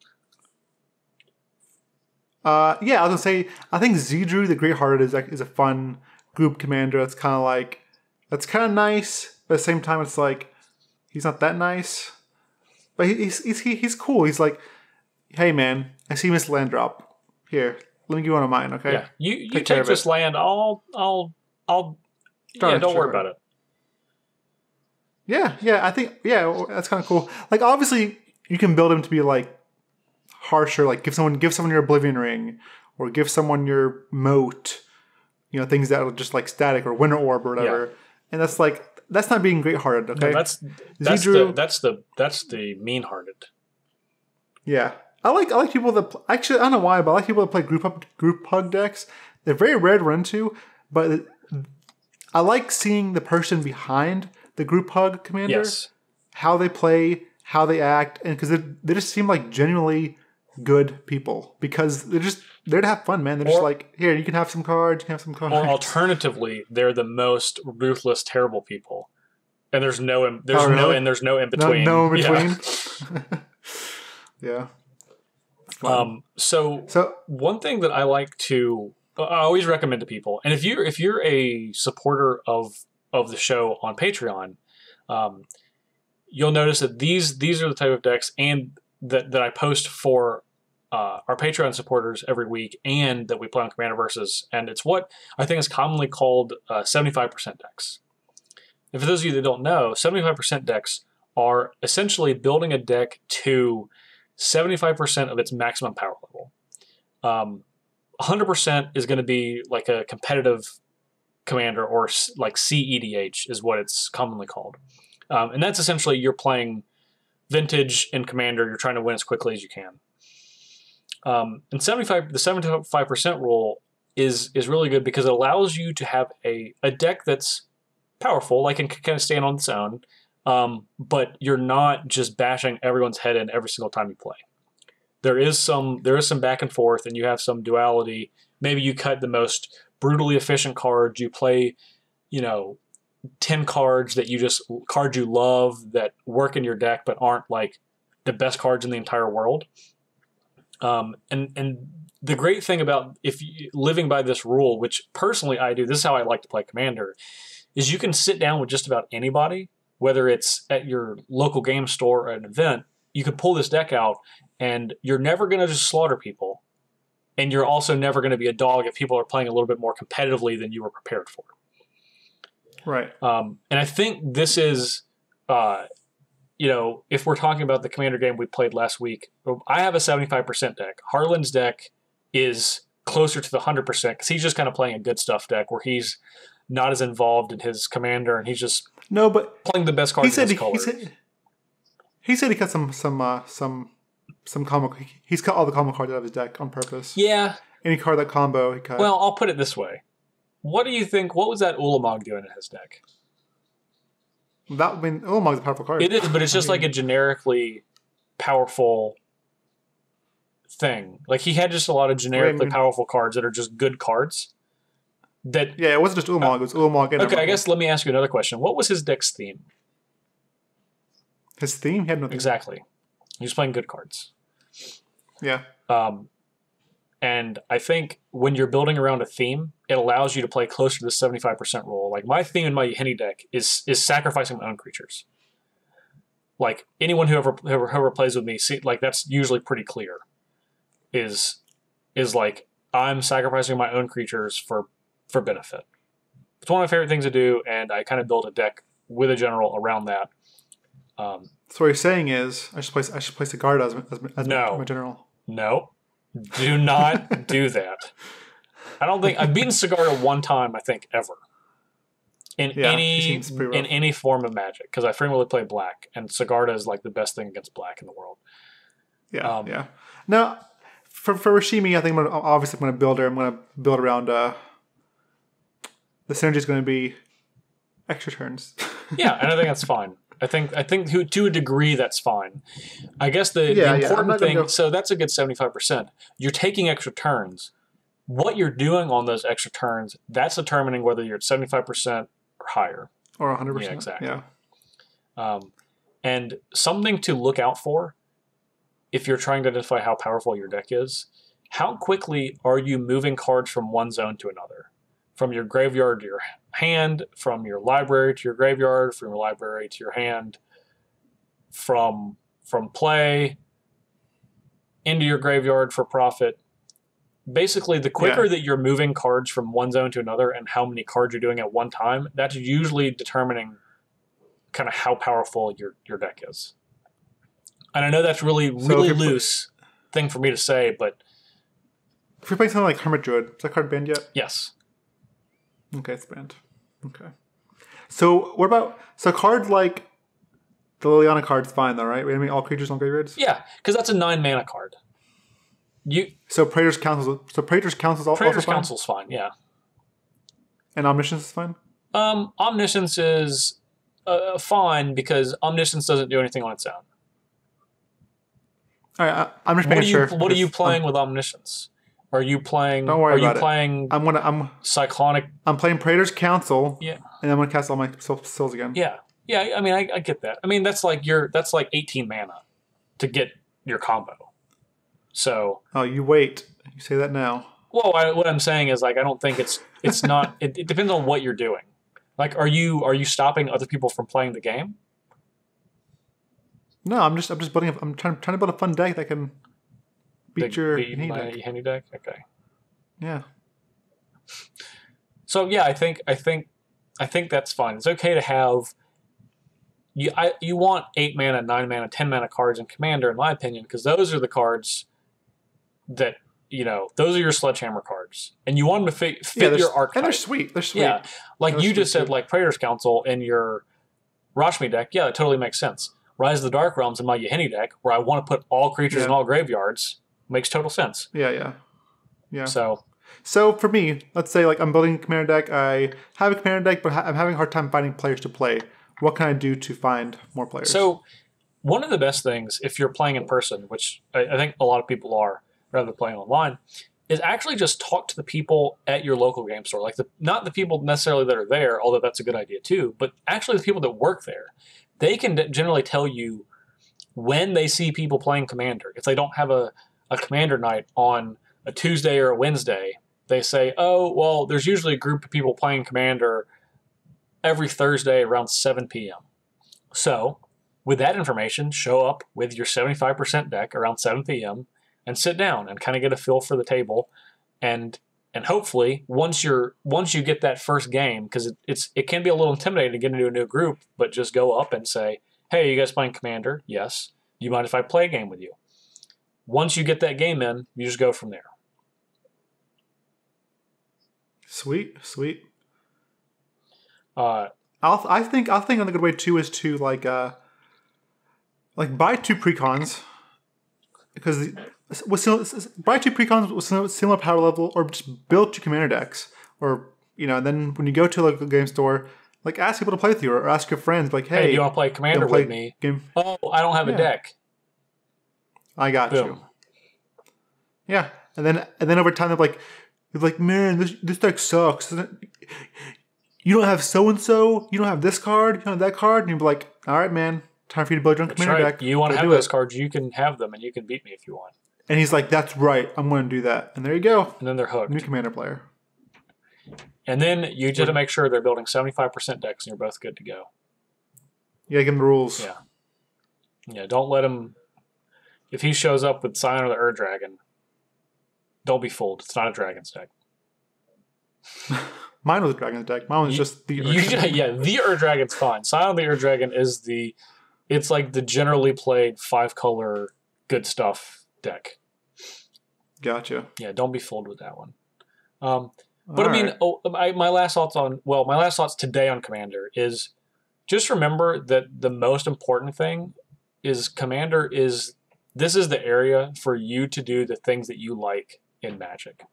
Yeah, I was gonna say I think Zedru the Great-Hearted is a fun group commander. That's kind of nice, but at the same time, it's like he's not that nice. But he's cool. He's like, hey man, I see this land drop. Here, let me give one of mine. Okay. Yeah, you take this land. I'll don't worry about it. Yeah. I think that's kind of cool. Like obviously, you can build him to be like harsher. Like give someone your Oblivion Ring, or give someone your Moat. Things that are just like static or Winter Orb or whatever. Yeah. And that's not being great-hearted. Okay, no, that's the mean-hearted. Yeah, I like people that actually I don't know why, but I like people that play group hug decks. They're very rare to run into, but I like seeing the person behind the group hug commander. Yes. How they play, how they act, and because they just seem like genuinely good people because they're just there to have fun, man. They're just like, here, you can have some cards, Or alternatively, they're the most ruthless, terrible people, and there's no in between. No in between. Yeah. So one thing that I like to, I always recommend to people, and if you're a supporter of the show on Patreon, you'll notice that these are the type of decks and that I post for our Patreon supporters every week, and that we play on Commander Versus, and it's what I think is commonly called 75% decks. And for those of you that don't know, 75% decks are essentially building a deck to 75% of its maximum power level. 100% is going to be like a competitive commander, or like CEDH is what it's commonly called. And that's essentially you're playing Vintage in Commander, you're trying to win as quickly as you can. And the 75% rule is really good because it allows you to have a deck that's powerful, like, and can kind of stand on its own, but you're not just bashing everyone's head in every single time you play. There is some back and forth, and you have some duality. Maybe you cut the most brutally efficient cards. You play, 10 cards cards you love that work in your deck, but aren't like the best cards in the entire world. And the great thing about living by this rule, which personally I do, this is how I like to play Commander, is you can sit down with just about anybody, whether it's at your local game store or an event. You can pull this deck out, and you're never going to just slaughter people, and you're also never going to be a dog if people are playing a little bit more competitively than you were prepared for. Right. And I think this is, if we're talking about the Commander game we played last week, I have a 75% deck. Harlan's deck is closer to the 100% because he's just kind of playing a good stuff deck where he's not as involved in his Commander, and he's just playing the best cards in his colors. He said he cut some combo. He's cut all the combo cards out of his deck on purpose. Yeah. Any card that combo, he cut. Well, I'll put it this way. What do you think? What was that Ulamog doing in his deck? Ulamog's a powerful card. It is, but it's just like a generically powerful thing. Like, he had just a lot of generically powerful cards that are just good cards. It wasn't just Ulamog. It was Ulamog. Okay, I guess let me ask you another question. What was his deck's theme? His theme? He had no theme. Exactly. He was playing good cards. Yeah. And I think when you're building around a theme, it allows you to play closer to the 75% rule. Like, my theme in my Yahenni deck is sacrificing my own creatures. Like, anyone whoever plays with me, that's usually pretty clear. Is like, I'm sacrificing my own creatures for benefit. It's one of my favorite things to do, and I kind of build a deck with a general around that. So what you're saying is, I should place a guard as my general. No. Do not do that. I don't think I've beaten Sigarda one time, I think, ever. In any form of Magic, because I frequently play black, and Sigarda is like the best thing against black in the world. Yeah, yeah. Now, for Rashimi, I think I'm gonna build her. I'm gonna build around. The synergy is going to be extra turns. Yeah, and I think that's fine. I think to a degree that's fine. I guess the important thing. So that's a good 75%. You're taking extra turns. What you're doing on those extra turns, that's determining whether you're at 75% or higher. Or 100%. Yeah, exactly. Yeah. And something to look out for if you're trying to identify how powerful your deck is, how quickly are you moving cards from one zone to another? From your graveyard to your hand, from your library to your graveyard, from your library to your hand, from play into your graveyard for profit. Basically, the quicker that you're moving cards from one zone to another and how many cards you're doing at one time, that's usually determining kind of how powerful your deck is. And I know that's really loose thing for me to say, but... If you're playing something like Hermit Druid, is that card banned yet? Yes. Okay, it's banned. Okay. So what about... So cards like the Liliana card's fine though, right? I mean, all creatures on graveyards? Yeah, because that's a 9-mana card. So Praetor's Council. So Praetor's Council is also Praetor's fine? Council's fine, yeah. And Omniscience is fine? Omniscience is fine because Omniscience doesn't do anything on its own. All right, I'm just making sure. What are you playing with Omniscience? Are you playing? Don't worry about it. Are you playing? I'm Cyclonic. I'm playing Praetor's Council. Yeah. And I'm gonna cast all my spells again. Yeah. Yeah. I mean, I get that. I mean, that's like 18 mana to get your combo. So. Oh, you wait. You say that now. Well, what I'm saying is like I don't think it's not. It depends on what you're doing. Like, are you stopping other people from playing the game? No, I'm just building. I'm trying to build a fun deck that can beat your Yahenni deck. Okay. Yeah. So yeah, I think that's fine. It's okay to have. You want 8 mana, 9 mana, 10 mana cards in Commander, in my opinion, because those are the cards that those are your sledgehammer cards, and you want them to fit your archetype. And they're sweet. They're sweet. Yeah, like you just said, like Praetor's Council in your Rashmi deck. Yeah, that totally makes sense. Rise of the Dark Realms in my Yahenni deck, where I want to put all creatures in all graveyards, makes total sense. Yeah. So for me, let's say like I'm building a Commander deck. I have a Commander deck, but I'm having a hard time finding players to play. What can I do to find more players? So one of the best things, if you're playing in person, which I think a lot of people are, rather than playing online, is actually just talk to the people at your local game store. Like not the people necessarily that are there, although that's a good idea too, but actually the people that work there. They can generally tell you when they see people playing Commander. If they don't have a Commander night on a Tuesday or a Wednesday, they say, oh, well, there's usually a group of people playing Commander every Thursday around 7 p.m. So with that information, show up with your 75% deck around 7 p.m. and sit down and kind of get a feel for the table. And hopefully, once you get that first game, because it can be a little intimidating to get into a new group, but just go up and say, hey, you guys playing Commander? Yes. Do you mind if I play a game with you? Once you get that game in, you just go from there. Sweet. I think another good way too is to like buy 2 precons, because buy 2 precons with similar power level, or just build 2 Commander decks, or and then when you go to a local game store, like ask people to play with you, or ask your friends, like, hey, do you want to play Commander with me? Game? Oh, I don't have a deck. I got Boom. you. Yeah, and then over time they're like, man, this deck sucks. You don't have so and so. You don't have this card. You don't have that card. And you'll be like, all right, man, time for you to build your own Commander deck. You want to have those cards? You can have them, and you can beat me if you want. And he's like, that's right. I'm going to do that. And there you go. And then they're hooked. New Commander player. And then you just have to make sure they're building 75% decks, and you're both good to go. Yeah, give him the rules. Yeah. Don't let him. If he shows up with Scion or the Ur Dragon, don't be fooled. It's not a Dragon's deck. Mine was a Dragon's deck. Mine was just the Ur Dragon. Yeah, the Ur Dragon's fine. Scion of the Ur Dragon is it's like the generally played 5-color good stuff deck. Gotcha. Yeah, don't be fooled with that one. But I mean, my last thoughts today on Commander is just remember that the most important thing is Commander is this is the area for you to do the things that you like in Magic.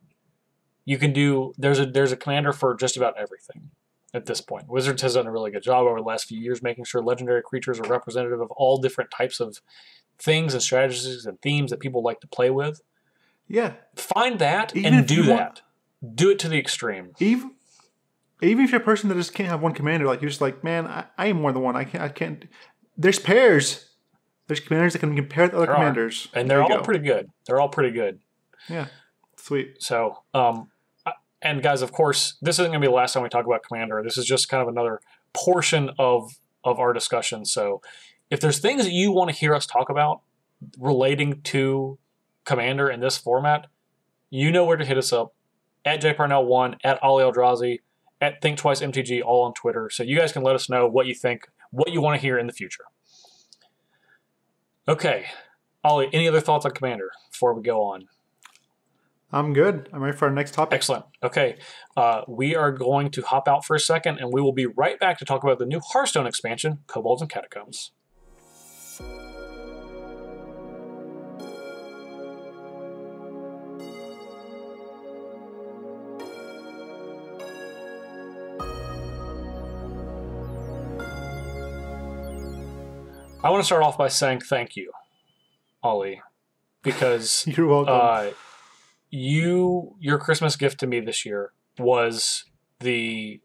You can do, there's a commander for just about everything at this point. Wizards has done a really good job over the last few years making sure legendary creatures are representative of all different types of things and strategies and themes that people like to play with. Yeah. Find that and do that. Do it to the extreme. Even if you're a person that just can't have one commander, like you're just like, man, I am more than one. I can't. There's pairs. There's commanders that can compare with other commanders. And they're all pretty good. They're all pretty good. Yeah. Sweet. So, and guys, of course, this isn't going to be the last time we talk about Commander. This is just kind of another portion of our discussion. So if there's things that you want to hear us talk about relating to Commander in this format, you know where to hit us up. At JParnell1, at Ali Aintrazi, at Thinktwice MTG, all on Twitter. So you guys can let us know what you think, what you want to hear in the future. Okay. Ali, any other thoughts on Commander before we go on? I'm good. I'm ready for our next topic. Excellent. Okay. We are going to hop out for a second, and we will be right back to talk about the new Hearthstone expansion, Kobolds and Catacombs. I want to start off by saying thank you, Ali, because you're welcome. Your Christmas gift to me this year was the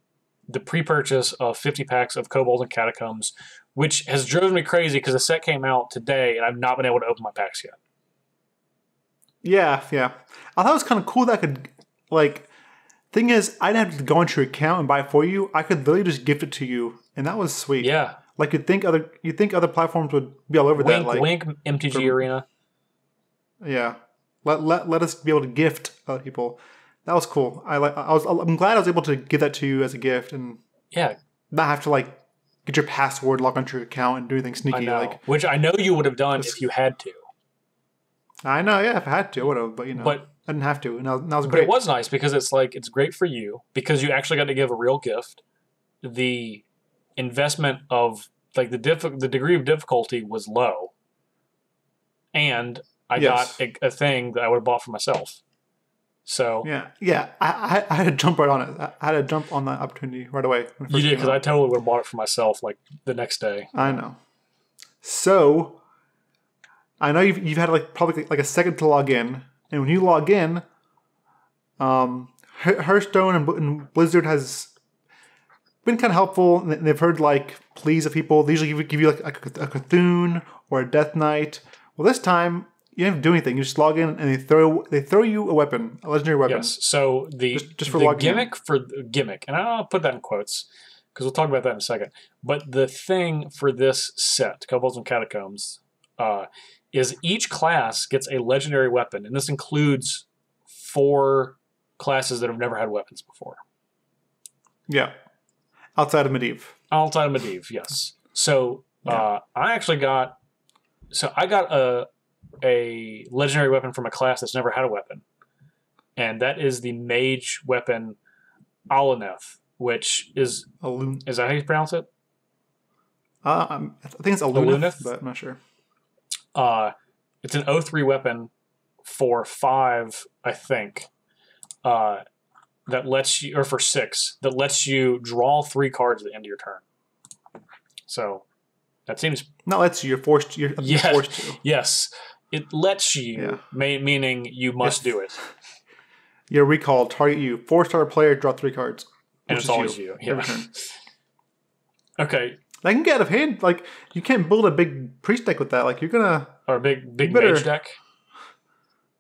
pre-purchase of 50 packs of Kobolds and Catacombs, which has driven me crazy because the set came out today and I've not been able to open my packs yet. Yeah. I thought it was kind of cool that I could, like, thing is, I didn't have to go into your account and buy it for you. I could literally just gift it to you, and that was sweet. Yeah. Like you'd think other platforms would be all over that. Like, wink, MTG Arena. Yeah. Let us be able to gift other people. That was cool. I'm glad I was able to give that to you as a gift and not have to like get your password, log onto your account, and do anything sneaky. I know. Like, which I know you would have done if you had to. I know, yeah. If I had to, I would have. But I didn't have to, and that was great. But it was nice because it's great for you because you actually got to give a real gift. The investment of like the degree of difficulty was low, and I got a thing that I would have bought for myself. So yeah. I had to jump right on it. I had to jump on that opportunity right away. You did, because I totally would have bought it for myself like the next day. I know. So I know you've had like probably like a second to log in, and when you log in, Hearthstone and Blizzard has been kind of helpful. They've heard like pleas of people. They usually give you like a Cthulhu or a Death Knight. Well, this time you don't have to do anything. You just log in and they throw you a weapon, a legendary weapon. Yes. So the gimmick, and I'll put that in quotes because we'll talk about that in a second. But the thing for this set, Kobolds and Catacombs, is each class gets a legendary weapon, and this includes 4 classes that have never had weapons before. Yeah. Outside of Medivh. Yes. So I got a legendary weapon from a class that's never had a weapon, and that is the mage weapon Alaneth, which is is that how you pronounce it? I think it's Aluneth, but I'm not sure. It's an 0/3 weapon for 5, I think. That lets you, or for 6, that lets you draw 3 cards at the end of your turn. So that seems not lets you. You're forced. You're forced to. Yes, it lets you, meaning you must do it. Your recall, target you, 4-star player, draw 3 cards, and it's always you. Yeah. Okay. That can get out of hand. Like you can't build a big priest deck with that. Like you're gonna or a big mage deck.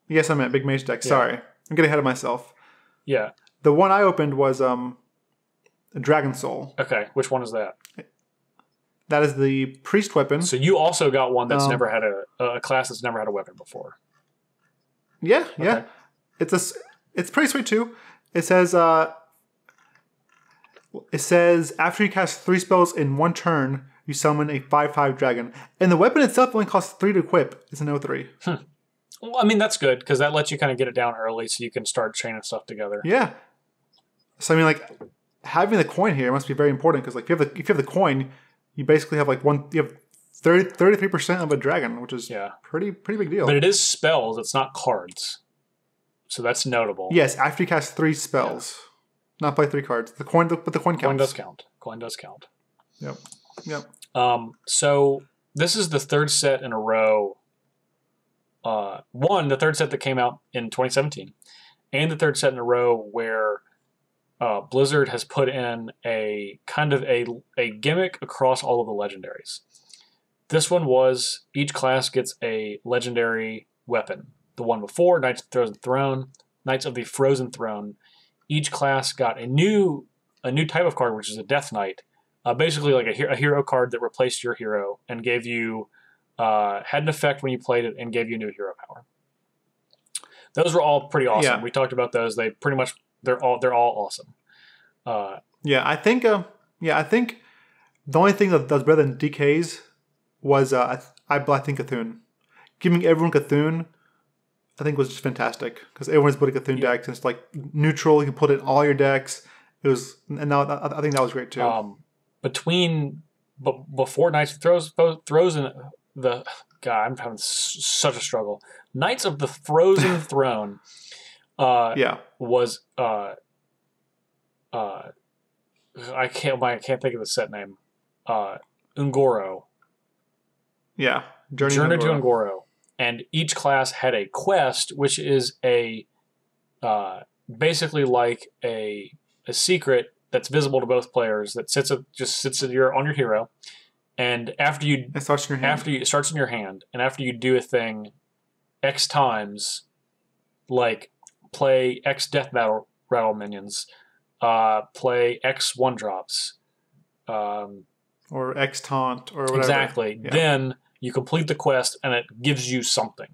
Yes, I meant big mage deck. Sorry, I'm getting ahead of myself. Yeah. The one I opened was a Dragon Soul. Okay, which one is that? That is the priest weapon. So you also got one that's never had a class that's never had a weapon before. Yeah. It's pretty sweet too. It says after you cast 3 spells in 1 turn, you summon a 5/5 dragon, and the weapon itself only costs 3 to equip. It's an 0/3. Well, I mean that's good because that lets you kind of get it down early, so you can start chaining stuff together. Yeah. So I mean, like having the coin here must be very important because like if you have the coin, you basically have like you have 33% of a dragon, which is pretty big deal. But it is spells. It's not cards. So that's notable. Yes, after you cast 3 spells, not play 3 cards. But the coin counts. Coin does count. Yep. So this is the third set in a row. The third set that came out in 2017, and the third set in a row where Blizzard has put in a kind of a gimmick across all of the legendaries. This one was each class gets a legendary weapon. The one before, Knights of the Frozen Throne. Each class got a new type of card, which is a Death Knight. Basically like a hero card that replaced your hero and gave you had an effect when you played it and gave you new hero power. Those were all pretty awesome. We talked about those. They're all awesome. I think the only thing that was better than DK's was I think Cthulhu. Giving everyone Cthulhu, I think was just fantastic because everyone's put a Cthulhu deck and it's like neutral. You can put it in all your decks. I think that was great too. Before Knights throws in the God, I'm having such a struggle. Knights of the Frozen Throne. Was I can't think of the set name. Ungoro. Yeah, Journey to Ungoro, and each class had a quest, which is a basically like a secret that's visible to both players that sits on your hero, and it starts in your hand, and after you do a thing X times, like play X death rattle minions, play X 1-drops, or X taunt or whatever. Exactly. Yeah. Then you complete the quest and it gives you something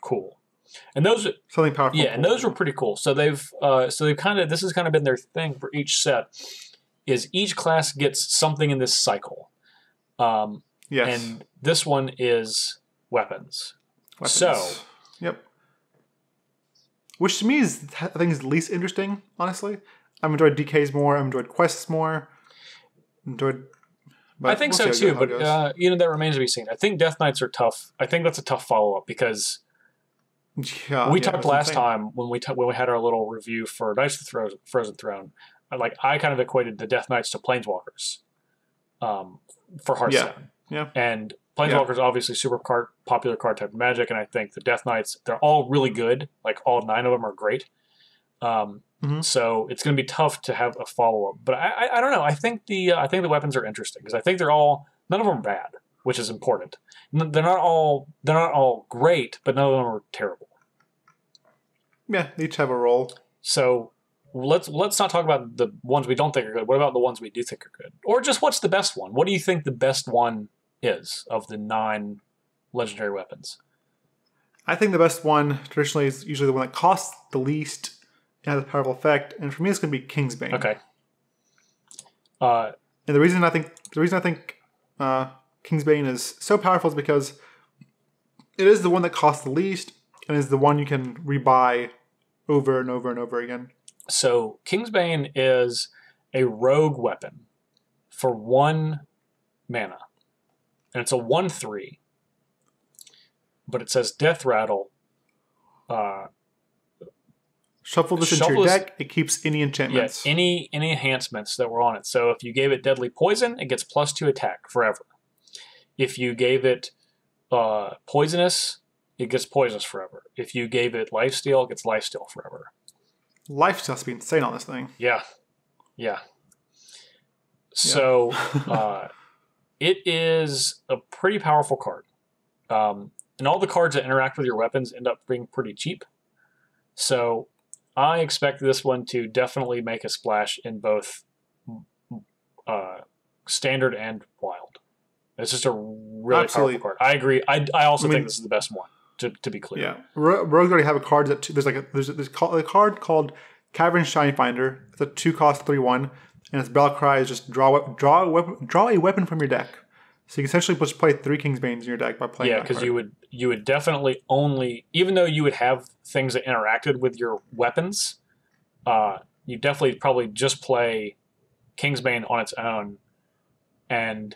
cool. And those something powerful. Yeah, and those were pretty cool. So they've kind of this has kind of been their thing for each set. Is each class gets something in this cycle. Yes. And this one is weapons. So, yep. Which to me is, I think, is the least interesting, honestly. I've enjoyed DKs more. I've enjoyed quests more. I think so too, but that remains to be seen. I think Death Knights are tough. I think that's a tough follow-up because we talked last time when we had our little review for Knights of the Frozen Throne. I kind of equated the Death Knights to Planeswalkers for Hearthstone. Yeah. And Planeswalkers are obviously super popular card type of Magic, and I think the Death Knights, they're all really good. Like all 9 of them are great. So it's going to be tough to have a follow up, but I don't know. I think the weapons are interesting because I think none of them are bad, which is important. They're not all great, but none of them are terrible. Yeah, they each have a role. So let's not talk about the ones we don't think are good. What about the ones we do think are good, or just what's the best one? What do you think the best one is of the 9 legendary weapons? I think the best one traditionally is usually the one that costs the least. It has a powerful effect, and for me, it's going to be Kingsbane. Okay. And the reason I think Kingsbane is so powerful is because it is the one that costs the least, and is the one you can rebuy over and over and over again. So Kingsbane is a rogue weapon for 1 mana, and it's a 1/3. But it says Death Rattle. Shuffle this into your deck. It keeps any enchantments. Yeah, any enhancements that were on it. So if you gave it Deadly Poison, it gets +2 attack forever. If you gave it Poisonous, it gets Poisonous forever. If you gave it Lifesteal, it gets Lifesteal forever. Lifesteal must be insane on this thing. Yeah. So it is a pretty powerful card. And all the cards that interact with your weapons end up being pretty cheap. So I expect this one to definitely make a splash in both standard and wild. It's just a really powerful card. I agree. I also think this is the best one, to be clear. Yeah. Rogues already have a card that there's a card called Cavern Shiny Finder. It's a 2-cost 3/1, and its battle cry is just draw a weapon from your deck. So you can essentially just play 3 Kingsbanes in your deck by playing. Yeah, because you would definitely only, even though you would have things that interacted with your weapons, you definitely probably just play Kingsbane on its own, and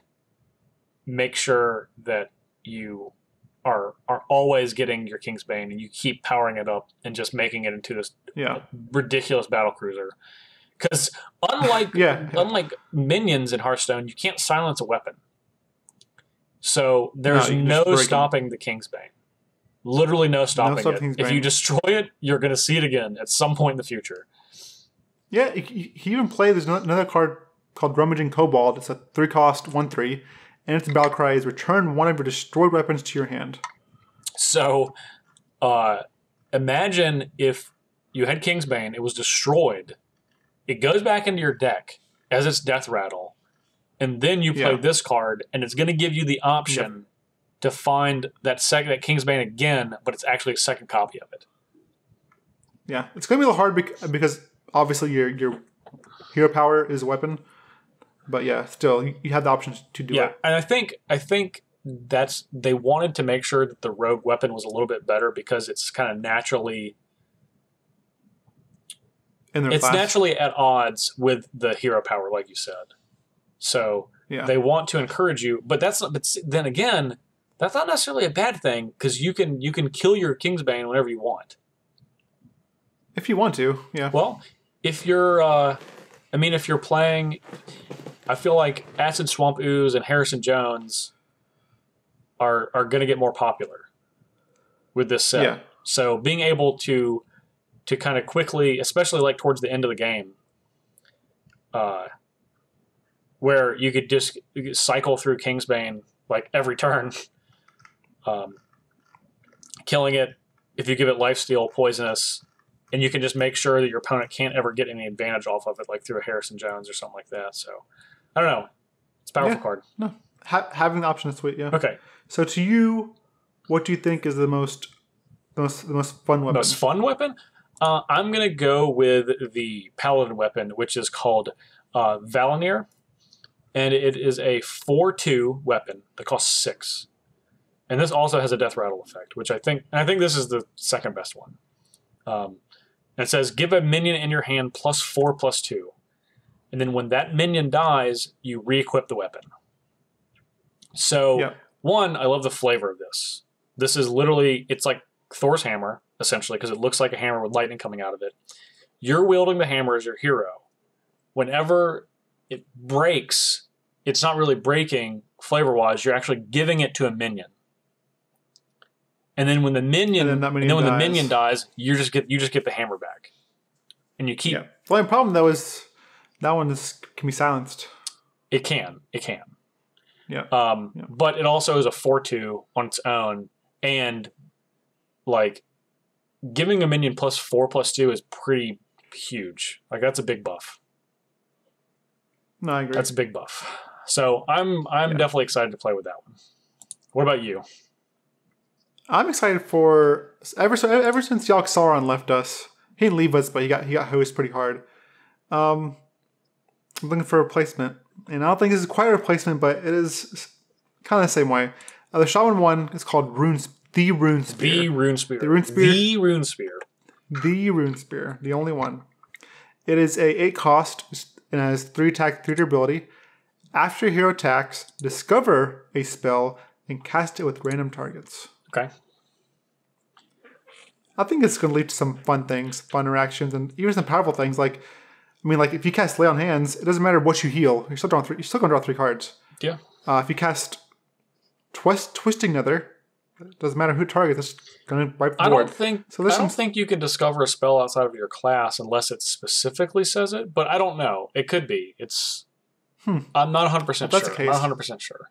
make sure that you are always getting your Kingsbane and you keep powering it up and just making it into this ridiculous battle cruiser. Because unlike minions in Hearthstone, you can't silence a weapon. So there's no stopping the Kingsbane. Literally no stopping it. If you destroy it, you're going to see it again at some point in the future. Yeah, he even played. There's another card called Rummaging Kobold. It's a 3-cost 1/3, and its battle cry is return one of your destroyed weapons to your hand. So, imagine if you had Kingsbane, it was destroyed, it goes back into your deck as its death rattle, and then you play this card, and it's going to give you the option to find that Kingsbane again, but it's actually a second copy of it. Yeah, it's going to be a little hard because obviously your hero power is a weapon, but yeah, still you have the option to do it. Yeah, and I think they wanted to make sure that the rogue weapon was a little bit better because it's kind of naturally naturally at odds with the hero power, like you said. So they want to encourage you, but then again, that's not necessarily a bad thing because you can kill your Kingsbane whenever you want. If you want to, yeah. Well, if you're playing, I feel like Acid Swamp Ooze and Harrison Jones are going to get more popular with this set. Yeah. So being able to kind of quickly, especially like towards the end of the game, where you could just cycle through Kingsbane like every turn, killing it if you give it lifesteal, poisonous, and you can just make sure that your opponent can't ever get any advantage off of it, like through a Harrison Jones or something like that. So, I don't know. It's a powerful card. No, having the option is sweet. Yeah. Okay. So, to you, what do you think is the most fun weapon? Most fun weapon? I'm gonna go with the Paladin weapon, which is called Valinir, and it is a 4/2 weapon that costs 6. And this also has a death rattle effect, which I think this is the second best one. And it says, give a minion in your hand +4/+2. And then when that minion dies, you re-equip the weapon. So, one, I love the flavor of this. This is literally, it's like Thor's hammer, essentially, because it looks like a hammer with lightning coming out of it. You're wielding the hammer as your hero. Whenever it breaks, it's not really breaking flavor-wise. You're actually giving it to a minion. And then when the minion, the minion dies, you just get the hammer back, and you keep. Yeah. The only problem though is that one can be silenced. It can. Yeah. But it also is a 4/2 on its own, and like giving a minion +4/+2 is pretty huge. Like that's a big buff. No, I agree. That's a big buff. So I'm definitely excited to play with that one. What about you? I'm excited for ever since Yogg Sauron left us. He didn't leave us, but he got hosed pretty hard. I'm looking for a replacement, and I don't think this is quite a replacement, but it is kind of the same way. The Shaman one is called the Rune Spear. The only one. It is a 8-cost and has 3 attack, 3 durability. After your hero attacks, discover a spell and cast it with random targets. Okay. I think it's going to lead to some fun things, fun interactions, and even some powerful things. Like if you cast Lay on Hands, it doesn't matter what you heal. You're still going to draw 3 cards. Yeah. If you cast Twisting Nether, it doesn't matter who targets. It's going to wipe the board. I don't think you can discover a spell outside of your class unless it specifically says it. But I don't know. It could be. I'm not 100% sure. That's the case. I'm not 100% sure.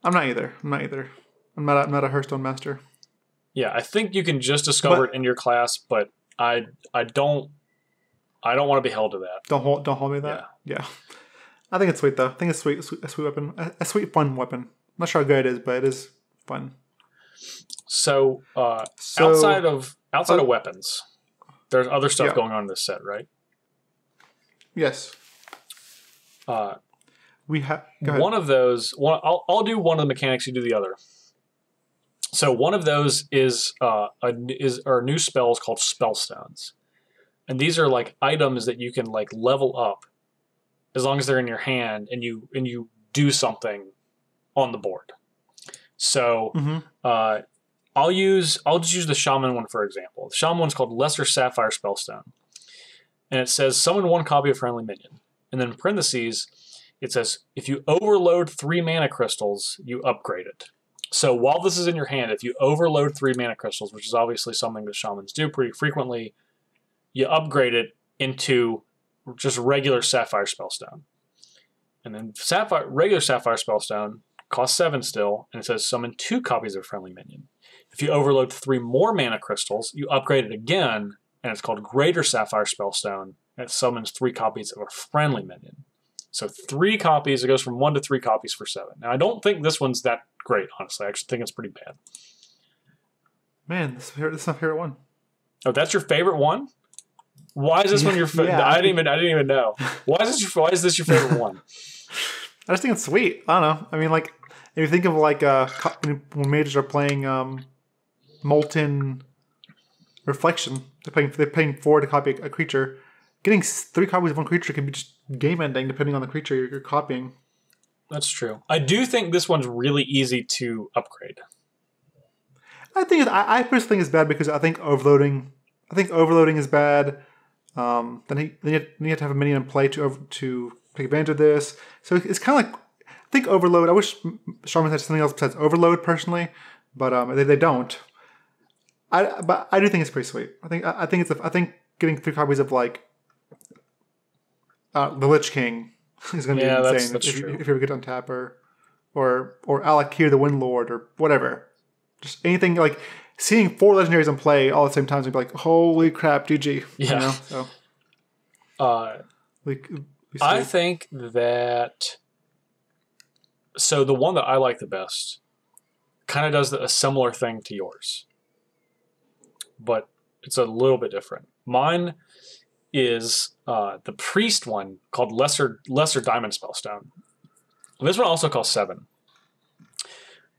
I'm not either. I'm not a Hearthstone master. Yeah, I think you can just discover it in your class, but I don't want to be held to that. Don't hold me to that. Yeah. I think it's sweet though. I think it's a sweet weapon, a sweet fun weapon. I'm not sure how good it is, but it is fun. So outside of weapons, there's other stuff going on in this set, right? Yes. We have one of those. I'll do one of the mechanics. You do the other. So one of those is our new spells called Spellstones, and these are like items that you can like level up as long as they're in your hand, and you do something on the board. So I'll just use the Shaman one for example. The Shaman one's called Lesser Sapphire Spellstone. And it says summon 1 copy of friendly minion. And then in parentheses, it says if you overload 3 mana crystals, you upgrade it. So while this is in your hand, if you overload 3 mana crystals, which is obviously something that shamans do pretty frequently, you upgrade it into just regular Sapphire Spellstone. And then regular Sapphire Spellstone costs 7 still, and it says summon 2 copies of friendly minion. If you overload 3 more mana crystals, you upgrade it again, and it's called Greater Sapphire Spellstone, and it summons 3 copies of a friendly minion. So 3 copies, it goes from 1 to 3 copies for 7. Now, I don't think this one's that great, honestly. I actually think it's pretty bad. Man, this is my favorite one. Oh, that's your favorite one? Why is this one your favorite? Yeah. I didn't even know. Why is this your favorite one? I just think it's sweet. I don't know. I mean, like, if you think of like when mages are playing Molten Reflection, they're paying 4 to copy a creature. Getting 3 copies of one creature can be just game ending depending on the creature you're copying. That's true. I do think this one's really easy to upgrade. I personally think it's bad because I think overloading is bad. Then you have to have a minion in play to take advantage of this. So it's kind of like, I think overload. I wish Shamans had something else besides overload personally, but they don't. But I do think it's pretty sweet. I think getting 3 copies of like the Lich King is going to be insane if you ever get on tap or Alakir the Windlord or whatever. Just anything like seeing 4 legendaries in play all at the same time is going to be like, holy crap, GG. Yeah. You know? So, I think that... So the one that I like the best kind of does a similar thing to yours. But it's a little bit different. Mine is the Priest one called Lesser Diamond Spellstone. And this one also costs 7.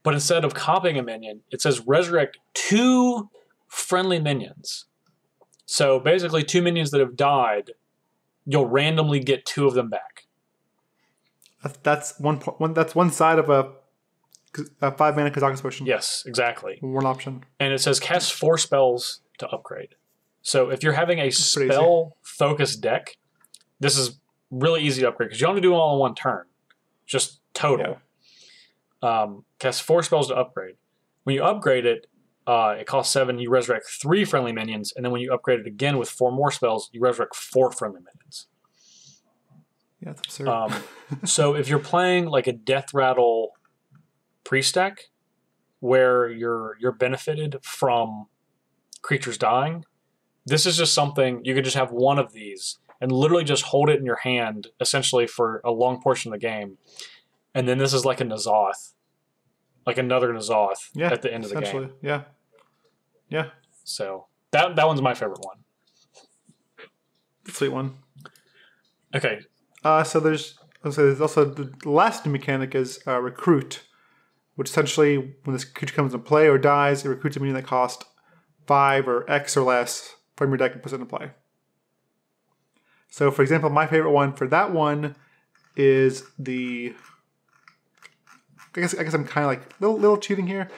But instead of copying a minion, it says resurrect 2 friendly minions. So basically 2 minions that have died, you'll randomly get 2 of them back. That's one side of a 5 mana Kazakus potion. Yes, exactly. One option. And it says cast 4 spells to upgrade. So if you're having a spell-focused deck, this is really easy to upgrade because you don't have to do it all in one turn. Just total. Yeah. Cast 4 spells to upgrade. When you upgrade it, it costs 7. You resurrect 3 friendly minions, and then when you upgrade it again with 4 more spells, you resurrect 4 friendly minions. Yeah, that's absurd. So if you're playing like a Death Rattle Priest deck, where you're benefited from creatures dying, this is just something you could just have 1 of these and literally just hold it in your hand essentially for a long portion of the game. And then this is like a N'Zoth. Like another N'Zoth at the end of the game. Yeah. Yeah. So that one's my favorite one. Sweet one. Okay. So there's also the last new mechanic is recruit, which essentially when this creature comes into play or dies, it recruits a minion that costs 5 or X or less from your deck and puts it into play. So for example, my favorite one for that one is the... I guess I'm kind of like little cheating here.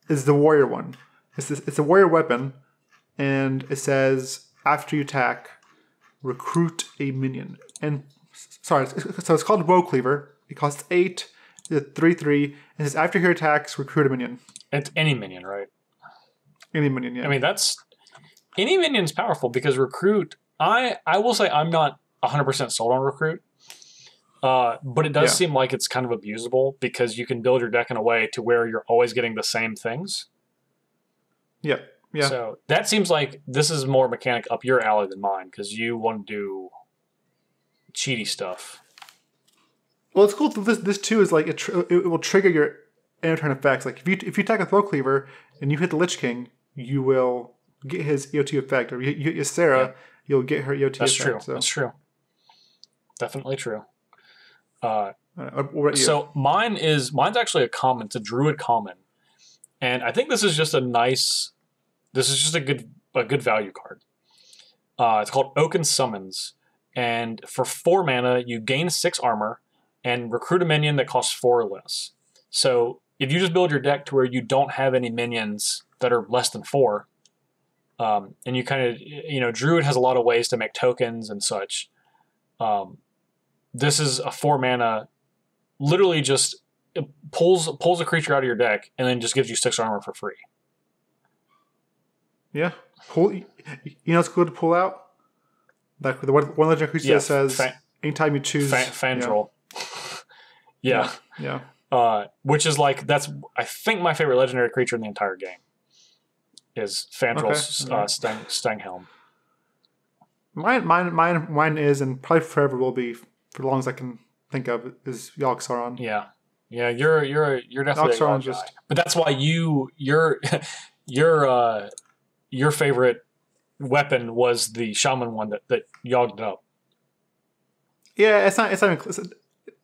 Is the warrior one? It's a warrior weapon, and it says after you attack, recruit a minion. And sorry, so it's called Woe Cleaver. It costs 8. It's a 3/3. And it says after your attacks, recruit a minion. It's any minion, right? Any minion, yeah. I mean any minion's powerful because recruit. I will say I'm not 100% sold on recruit. But it does seem like it's kind of abusable because you can build your deck in a way to where you're always getting the same things. Yeah. Yeah. So that seems like this is more mechanic up your alley than mine because you want to do cheaty stuff. Well, it's cool. This too is like it will trigger your end of turn effects. Like if you attack with Woe Cleaver and you hit the Lich King, you will get his EOT effect. Or you hit Ysera, you'll get her EOT That's effect. True. So. That's true. Definitely true. What so mine's actually a common. It's a druid common, and I think this is just a good value card. It's called Oaken Summons, and for 4 mana you gain 6 armor and recruit a minion that costs 4 or less. So if you just build your deck to where you don't have any minions that are less than 4, and you kind of, Druid has a lot of ways to make tokens and such. This is a 4 mana, literally just it pulls a creature out of your deck and then just gives you 6 armor for free. Yeah. It's good to pull out? Like the one legendary creature that says anytime you choose Fandral. Yeah. Which is that's I think my favorite legendary creature in the entire game is Fandral's Stanghelm. Mine is, and probably forever will be for as long as I can think of, is Yogg-Saron. Yeah, you're definitely a Yogg guy. But that's why your favorite weapon was the shaman one that yogged up. Yeah, it's not even.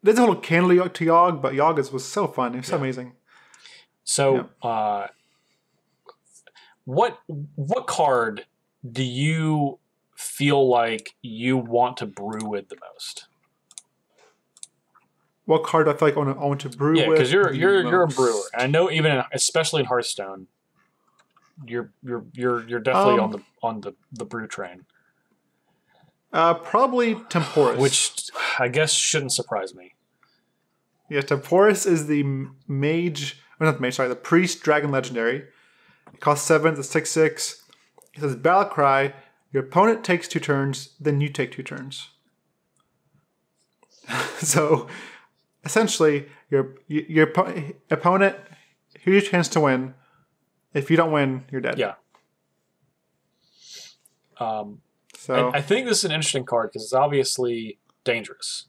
There's a little candle to Yogg, but Yogg was so fun. It was so amazing. So, what card do you feel like you want to brew with the most? What card do I feel like I want to brew with? Yeah, because you're a brewer, and I know especially in Hearthstone, you're definitely on the brew train. Probably Temporis, which I guess shouldn't surprise me. Yeah, Temporis is the the priest dragon legendary. It costs 7. It's 6/6. It says battle cry. Your opponent takes 2 turns, then you take 2 turns. So essentially, your opponent, here's your chance to win. If you don't win, you're dead. Yeah. So I think this is an interesting card because it's obviously dangerous.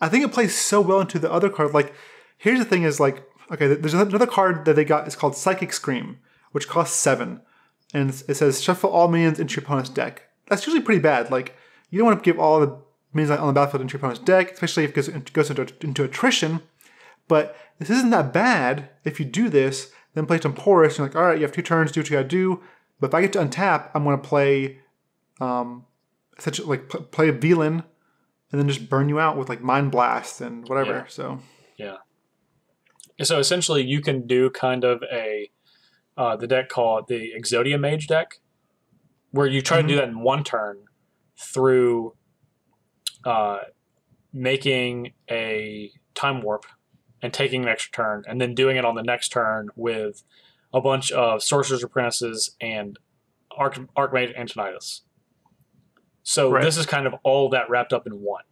I think it plays so well into the other card. Here's the thing: there's another card that they got. It's called Psychic Scream, which costs 7, and it says shuffle all minions into your opponent's deck. That's usually pretty bad. You don't want to give all the minions on the battlefield into your opponent's deck, especially if it goes into attrition. But this isn't that bad if you do this. Then play Temporis. You're all right, you have 2 turns. Do what you gotta do. But if I get to untap, I'm going to play, essentially play a Villain, and then just burn you out with Mind Blast and whatever. Yeah. So essentially, you can do kind of the deck called the Exodia Mage deck, where you try to do that in 1 turn through making a Time Warp and taking an extra turn, and then doing it on the next turn with a bunch of Sorcerer's Apprentices and Archmage Antonidas. So this is kind of all that wrapped up in 1.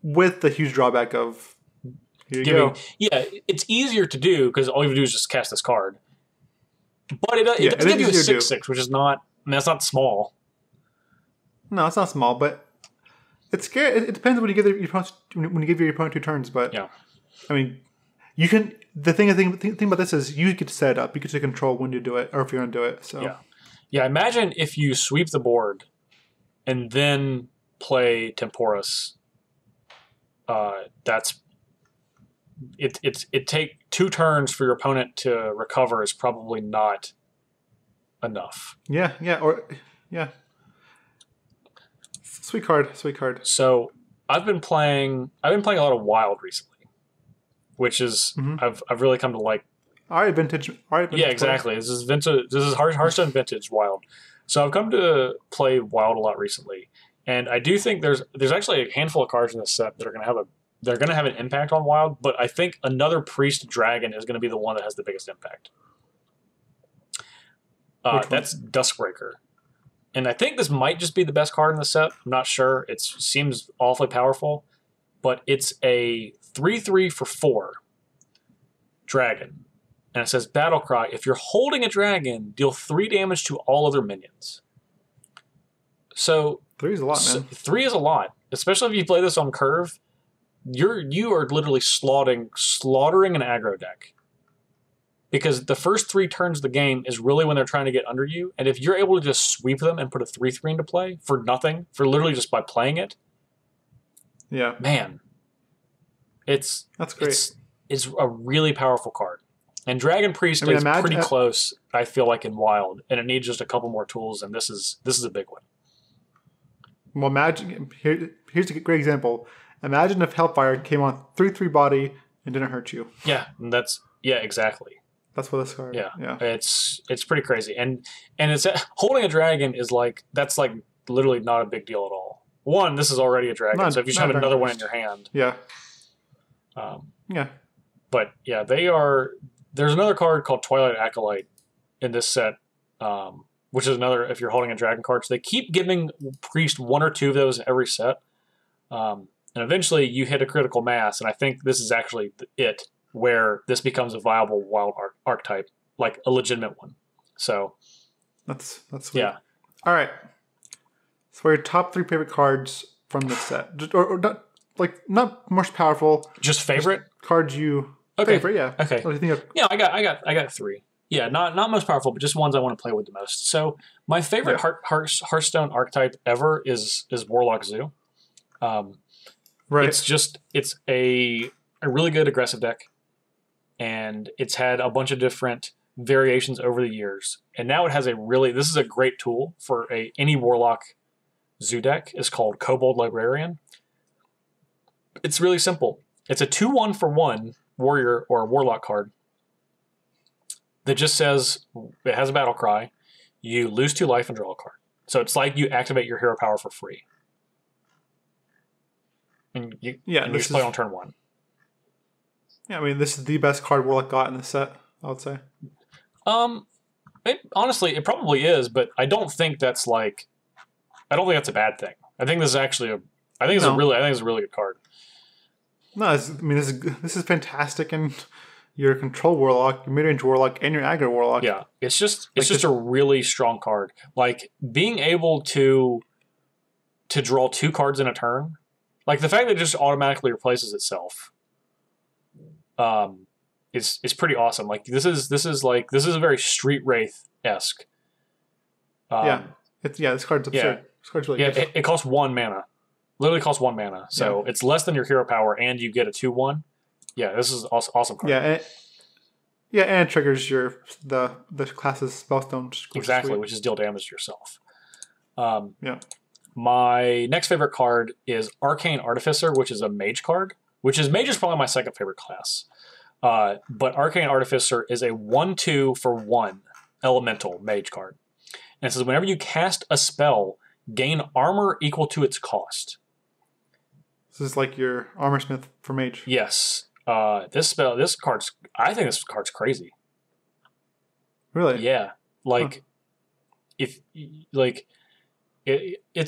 With the huge drawback of go. Yeah, it's easier to do because all you have to do is just cast this card. But it does give you a 6/6, which is not. That's not small. No, it's not small, but it's scary. It depends when you give your opponent 2 turns. But I mean, you can. The thing about this is you get to set it up. You get to control when you do it, or if you're going to do it. So yeah. Imagine if you sweep the board and then play Temporis. It take 2 turns for your opponent to recover is probably not enough. Yeah. Sweet card. So I've been playing a lot of Wild recently, which is I've really come to like. All right, vintage. Yeah, exactly. This is vintage. This is Hearthstone vintage Wild. So I've come to play Wild a lot recently, and I do think there's actually a handful of cards in this set that are going to have an impact on Wild. But I think another Priest Dragon is going to be the one that has the biggest impact. That's Duskbreaker. And I think this might just be the best card in the set. I'm not sure. It seems awfully powerful. But it's a 3/3 for 4 dragon. And it says Battle Cry. If you're holding a dragon, deal 3 damage to all other minions. So 3 is a lot, man. 3 is a lot. Especially if you play this on curve. You are literally slaughtering an aggro deck. Because the first 3 turns of the game is really when they're trying to get under you. And if you're able to just sweep them and put a 3/3 into play for nothing, for literally just by playing it, man, that's great. It's a really powerful card. And Dragon Priest is pretty close, I feel like, in Wild. And it needs just a couple more tools, and this is a big one. Well, here's a great example. Imagine if Hellfire came on 3/3 body and didn't hurt you. Yeah, and exactly. That's what this card. Yeah. It's pretty crazy, and it's holding a dragon is like that's like literally not a big deal at all. One, this is already a dragon, so if you just have another one in your hand, yeah. But yeah, they are. There's another card called Twilight Acolyte in this set, which is another if you're holding a dragon card. So they keep giving Priest 1 or 2 of those in every set, and eventually you hit a critical mass. And I think this is actually it, where this becomes a viable wild archetype, like a legitimate one. So that's sweet. Yeah. All right. So, what are your top 3 favorite cards from this set, or not? Like not most powerful, just favorite cards you favorite, yeah. Okay. What do you think of? Yeah, I got 3. Yeah, not most powerful, but just ones I want to play with the most. So my favorite Hearthstone archetype ever is Warlock Zoo. Right. It's a really good aggressive deck, and it's had a bunch of different variations over the years, and now it has this is a great tool for any Warlock Zoo deck. It's called Kobold Librarian. It's really simple. It's a 2/1 for 1 warrior or warlock card that just says it has a battle cry. You lose 2 life and draw a card. So it's like you activate your hero power for free. And you just play on turn 1. Yeah, I mean this is the best card Warlock got in the set, I would say. Honestly, it probably is, but I don't think that's a bad thing. I think this is actually it's a really good card. No, this is fantastic, and your control warlock, your mid-range warlock, and your aggro warlock. Yeah, it's just a really strong card. Like being able to draw 2 cards in a turn, like the fact that it just automatically replaces itself, is pretty awesome. Like this is a very Street Wraith-esque. This card's absurd. Yeah. This card's really good. It costs 1 mana. Literally costs 1 mana, so it's less than your hero power, and you get a 2/1. Yeah, this is awesome card. And it triggers the class's spellstone. Exactly, which is deal damage to yourself. My next favorite card is Arcane Artificer, which is a mage card. Mage is probably my second favorite class. But Arcane Artificer is a 1/2 for 1 elemental mage card, and it says whenever you cast a spell, gain armor equal to its cost. This is like your Armor Smith for mage. Yes. I think this card's crazy. Really? Yeah. It's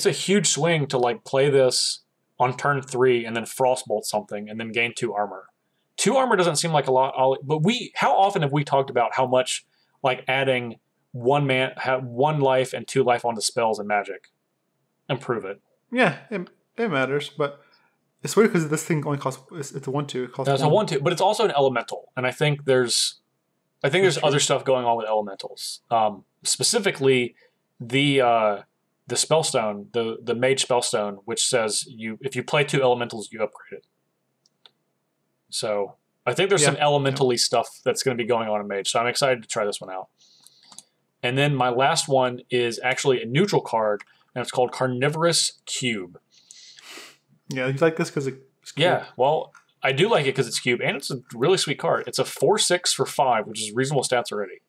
a huge swing to like play this on turn 3 and then Frostbolt something and then gain 2 armor. 2 armor doesn't seem like a lot, but how often have we talked about how much like adding 1 life and 2 life onto spells in Magic improve it? Yeah, it matters, but it's weird because this thing only costs. It's a 1/2. It costs. It's a 1/2, but it's also an elemental, and I think there's other stuff going on with elementals. Specifically, the spellstone, the mage spellstone, which says if you play 2 elementals, you upgrade it. So I think there's some elementally stuff that's going to be going on in mage. So I'm excited to try this one out. And then my last one is actually a neutral card, and it's called Carnivorous Cube. Yeah, you like this because it's cube. Yeah, well, I do like it because it's cube, and it's a really sweet card. It's a 4/6 for 5, which is reasonable stats already.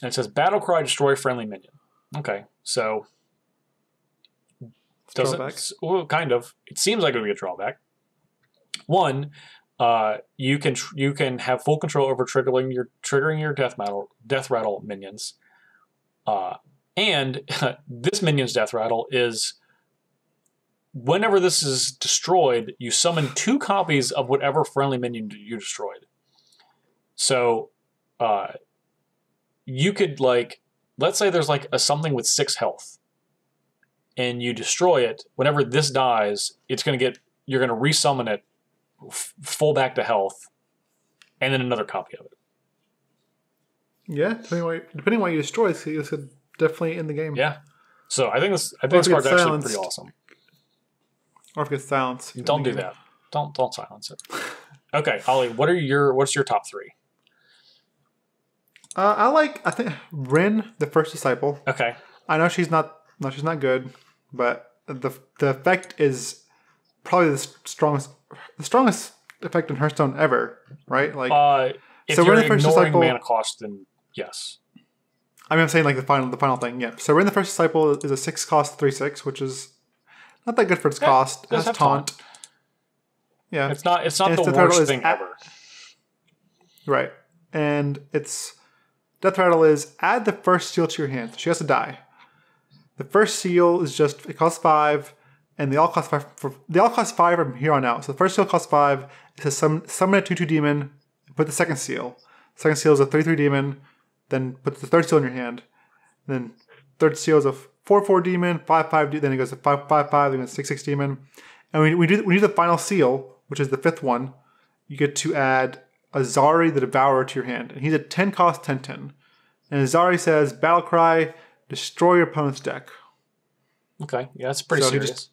And it says Battlecry, destroy friendly minion. Okay, so well, kind of. It seems like it would be a drawback. One, you can have full control over triggering your death rattle minions. And this minion's death rattle is whenever this is destroyed, you summon 2 copies of whatever friendly minion you destroyed. So you could let's say there's something with 6 health, and you destroy it. Whenever this dies, you're going to resummon it full back to health, and then another copy of it. Yeah, depending on what you destroy, it's definitely in the game. Yeah. So I think this card's actually pretty awesome. Or if it gets silenced. Don't do that. Don't silence it. Okay, Ollie, what's your top 3? I think Rin, the First Disciple. Okay. I know she's not good, but the effect is probably the strongest effect in Hearthstone ever, right? Like, if so you're we're in the first ignoring disciple. mana cost, then yes. I mean, I'm saying like the final thing. Yeah. So we're in the first disciple is a 6-cost 3/6, which is not that good for its cost. It has taunt. Yeah. It's not And the death rattle worst is thing ever. Right. And its death rattle is add the first seal to your hand. She has to die. The first seal is just it costs 5, and they all cost 5 from here on out. So the first seal costs 5. It says summon a 2/2 demon. Put the second seal. Second seal is a 3/3 demon. Then put the third seal in your hand. Then third seal is a 4/4 demon, 5/5. Then it goes to 5/5. Then it's 6/6 demon. And we do the final seal, which is the 5th one. You get to add Azari the Devourer to your hand, and he's a 10-cost 10/10. And Azari says, "Battle Cry, destroy your opponent's deck." Okay, yeah, that's pretty serious.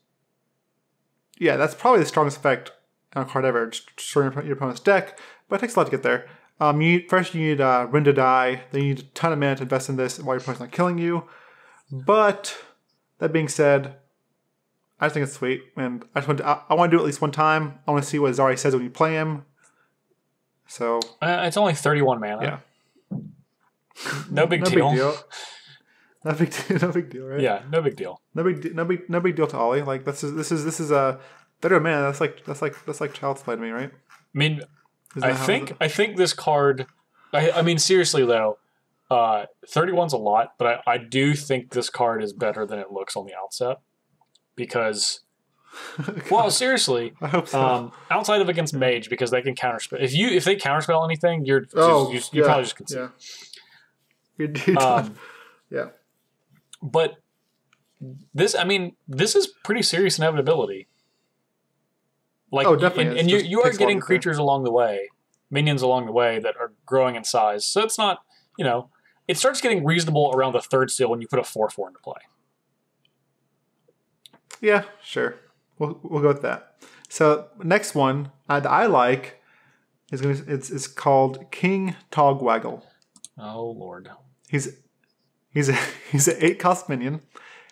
Yeah, that's probably the strongest effect on a card ever, just destroying your opponent's deck. But it takes a lot to get there. First you need Rin to die, then you need a ton of mana to invest in this while your opponent's not killing you. But that being said, I just think it's sweet, and I want to do it at least one time. I want to see what Azari says when you play him. So it's only 31 mana. Yeah, no big deal. No big deal, right? Yeah, no big deal. No big deal to Ali. Like this is a 30 mana. That's like child's play to me, right? I mean, I think this card. I mean, seriously though, 31's a lot, but I do think this card is better than it looks on the outset because. Well, seriously, I hope so. Outside of against mage because they can counterspell. If they counterspell anything, you probably just concede. Yeah. But this is pretty serious inevitability. Like, oh, definitely. And you are getting creatures along the way, minions along the way that are growing in size. So it's not, it starts getting reasonable around the third seal when you put a 4/4 into play. Yeah, sure. We'll go with that. So next one that I like is called King Togwaggle. Oh Lord. He's an 8-cost minion.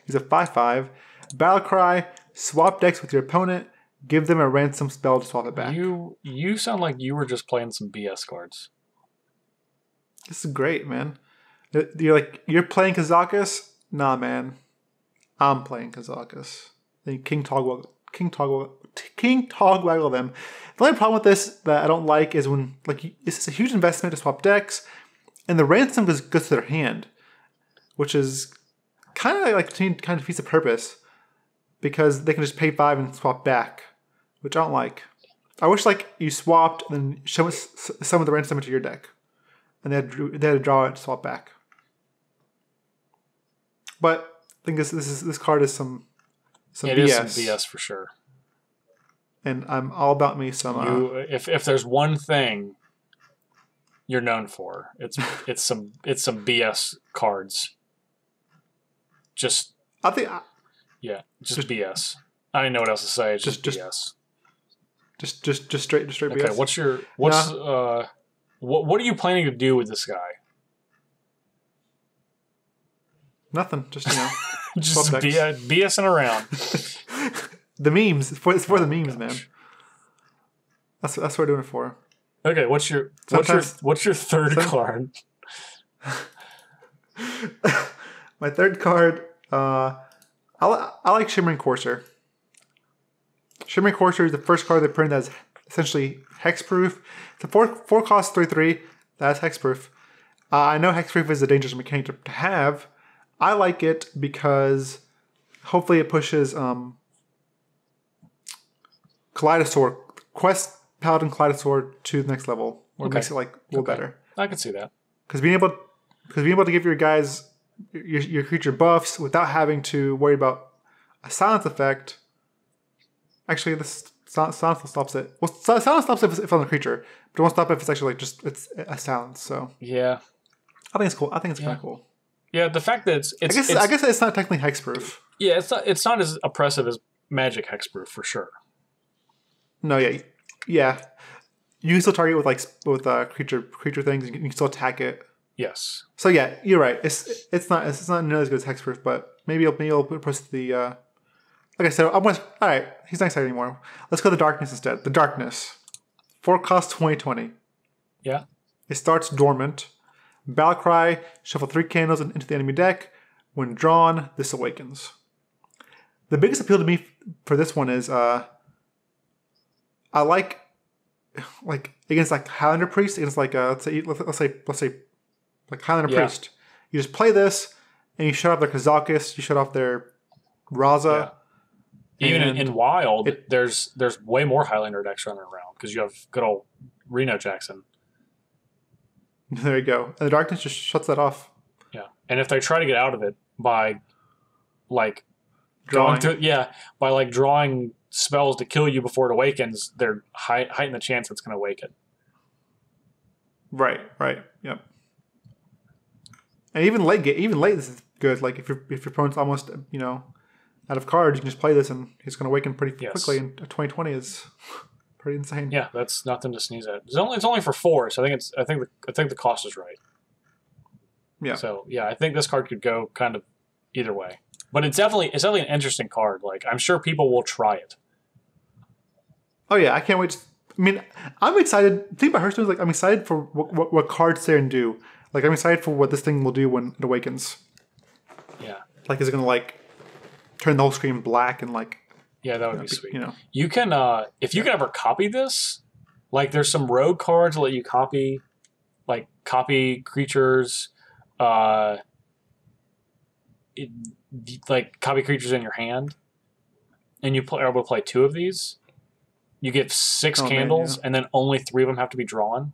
He's a 5/5. Battle Cry. Swap decks with your opponent. Give them a ransom spell to swap it back. You sound like you were just playing some BS cards. This is great, man. You're playing Kazakus? Nah, man. I'm playing Kazakus. Then King Togwaggle them. The only problem with this that I don't like is when it's a huge investment to swap decks, and the ransom goes to their hand, which is kind of defeats the purpose because they can just pay 5 and swap back, which I don't like. I wish you swapped and then show some of the ransom into your deck, and they had to draw it to swap back. But I think this card is some BS. It is some BS for sure. And I'm all about me some. If there's one thing you're known for, it's some BS cards. Just BS. I don't know what else to say. It's just BS. Just straight BS. Okay, what are you planning to do with this guy? Nothing. Just just BSing around. The memes. It's for the memes, man. That's what we're doing it for. Okay, what's your third card? My third card. I like Shimmering Courser. Shimmering Courser is the first card they print that's essentially hexproof. It's a 4-cost 3/3. That's hexproof. I know hexproof is a dangerous mechanic to have. I like it because hopefully it pushes Kaleidosaur, Quest Paladin Kaleidosaur to the next level. Or makes it a little better. I can see that. Because being able to give your guys your creature buffs without having to worry about a silence effect. Actually, this silence stops it. Well, silence stops if it's on the creature, but it won't stop if it's actually it's a silence. So yeah, I think it's cool. I think it's kind of cool. Yeah, the fact that I guess it's not technically hexproof. Yeah, it's not as oppressive as Magic hexproof for sure. No, yeah. You can still target with creature things. You can still attack it. Yes. So yeah, you're right. It's not nearly as good as hexproof, but maybe it'll push the Okay, so I'm gonna. All right, he's not excited anymore. Let's go to the darkness instead. The darkness. 4 cost 20/20. Yeah. It starts dormant. Battle cry. Shuffle 3 candles into the enemy deck. When drawn, this awakens. The biggest appeal to me for this one is I like against like Highlander Priest against like let's say like Highlander Priest. You just play this and you shut off their Kazakis, you shut off their Raza. Yeah. Even in Wild, there's way more Highlander decks running around because you have good old Reno Jackson. There you go. And the darkness just shuts that off. Yeah. And if they try to get out of it by like drawing spells to kill you before it awakens, they're heightening the chance it's going to awaken. Right. Yep. And even late, this is good. Like if your opponent's almost out of cards, you can just play this and he's going to awaken pretty quickly. And 20/20 is pretty insane. Yeah, that's nothing to sneeze at. It's only for 4, so I think the cost is right. Yeah. So yeah, I think this card could go kind of either way, but it's definitely an interesting card. Like I'm sure people will try it. Oh yeah, I can't wait. I mean, I'm excited. The thing about Hearthstone is like I'm excited for what cards say and do. Like I'm excited for what this thing will do when it awakens. Yeah. Like is it gonna like turn the whole screen black and like? Yeah, that would be sweet. You can if you can ever copy this, like there's some rogue cards that let you copy creatures, like copy creatures in your hand, and you are able to play 2 of these. You get 6 candles, and then only 3 of them have to be drawn.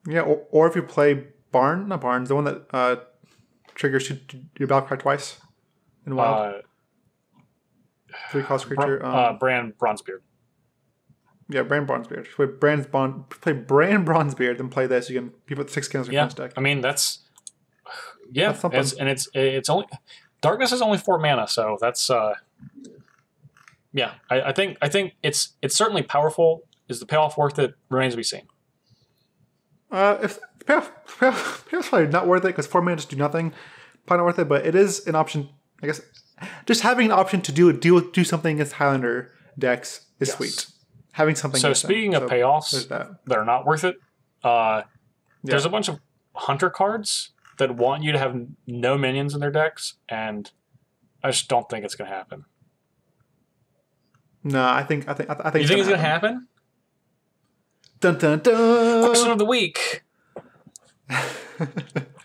Yeah, or if you play not Barnes, the one that triggers your battle cry twice in Wild. 3 cost creature. Brand Bronzebeard. Yeah, Brand Bronzebeard. Play Brand Bronzebeard, then play this. You can put 6 candles in your deck. I mean that's it's only darkness is only 4 mana, so that's yeah. I think it's certainly powerful. Is the payoff worth it? Remains to be seen. If the payoff's probably not worth it because 4 mana just do nothing. Probably not worth it, but it is an option. I guess just having an option to do something against Highlander decks is sweet. Having something. So speaking of payoffs that are not worth it, there's a bunch of Hunter cards that want you to have no minions in their decks, and I just don't think it's going to happen. No, I think. You think it's going to happen? Dun dun dun. Question of the week.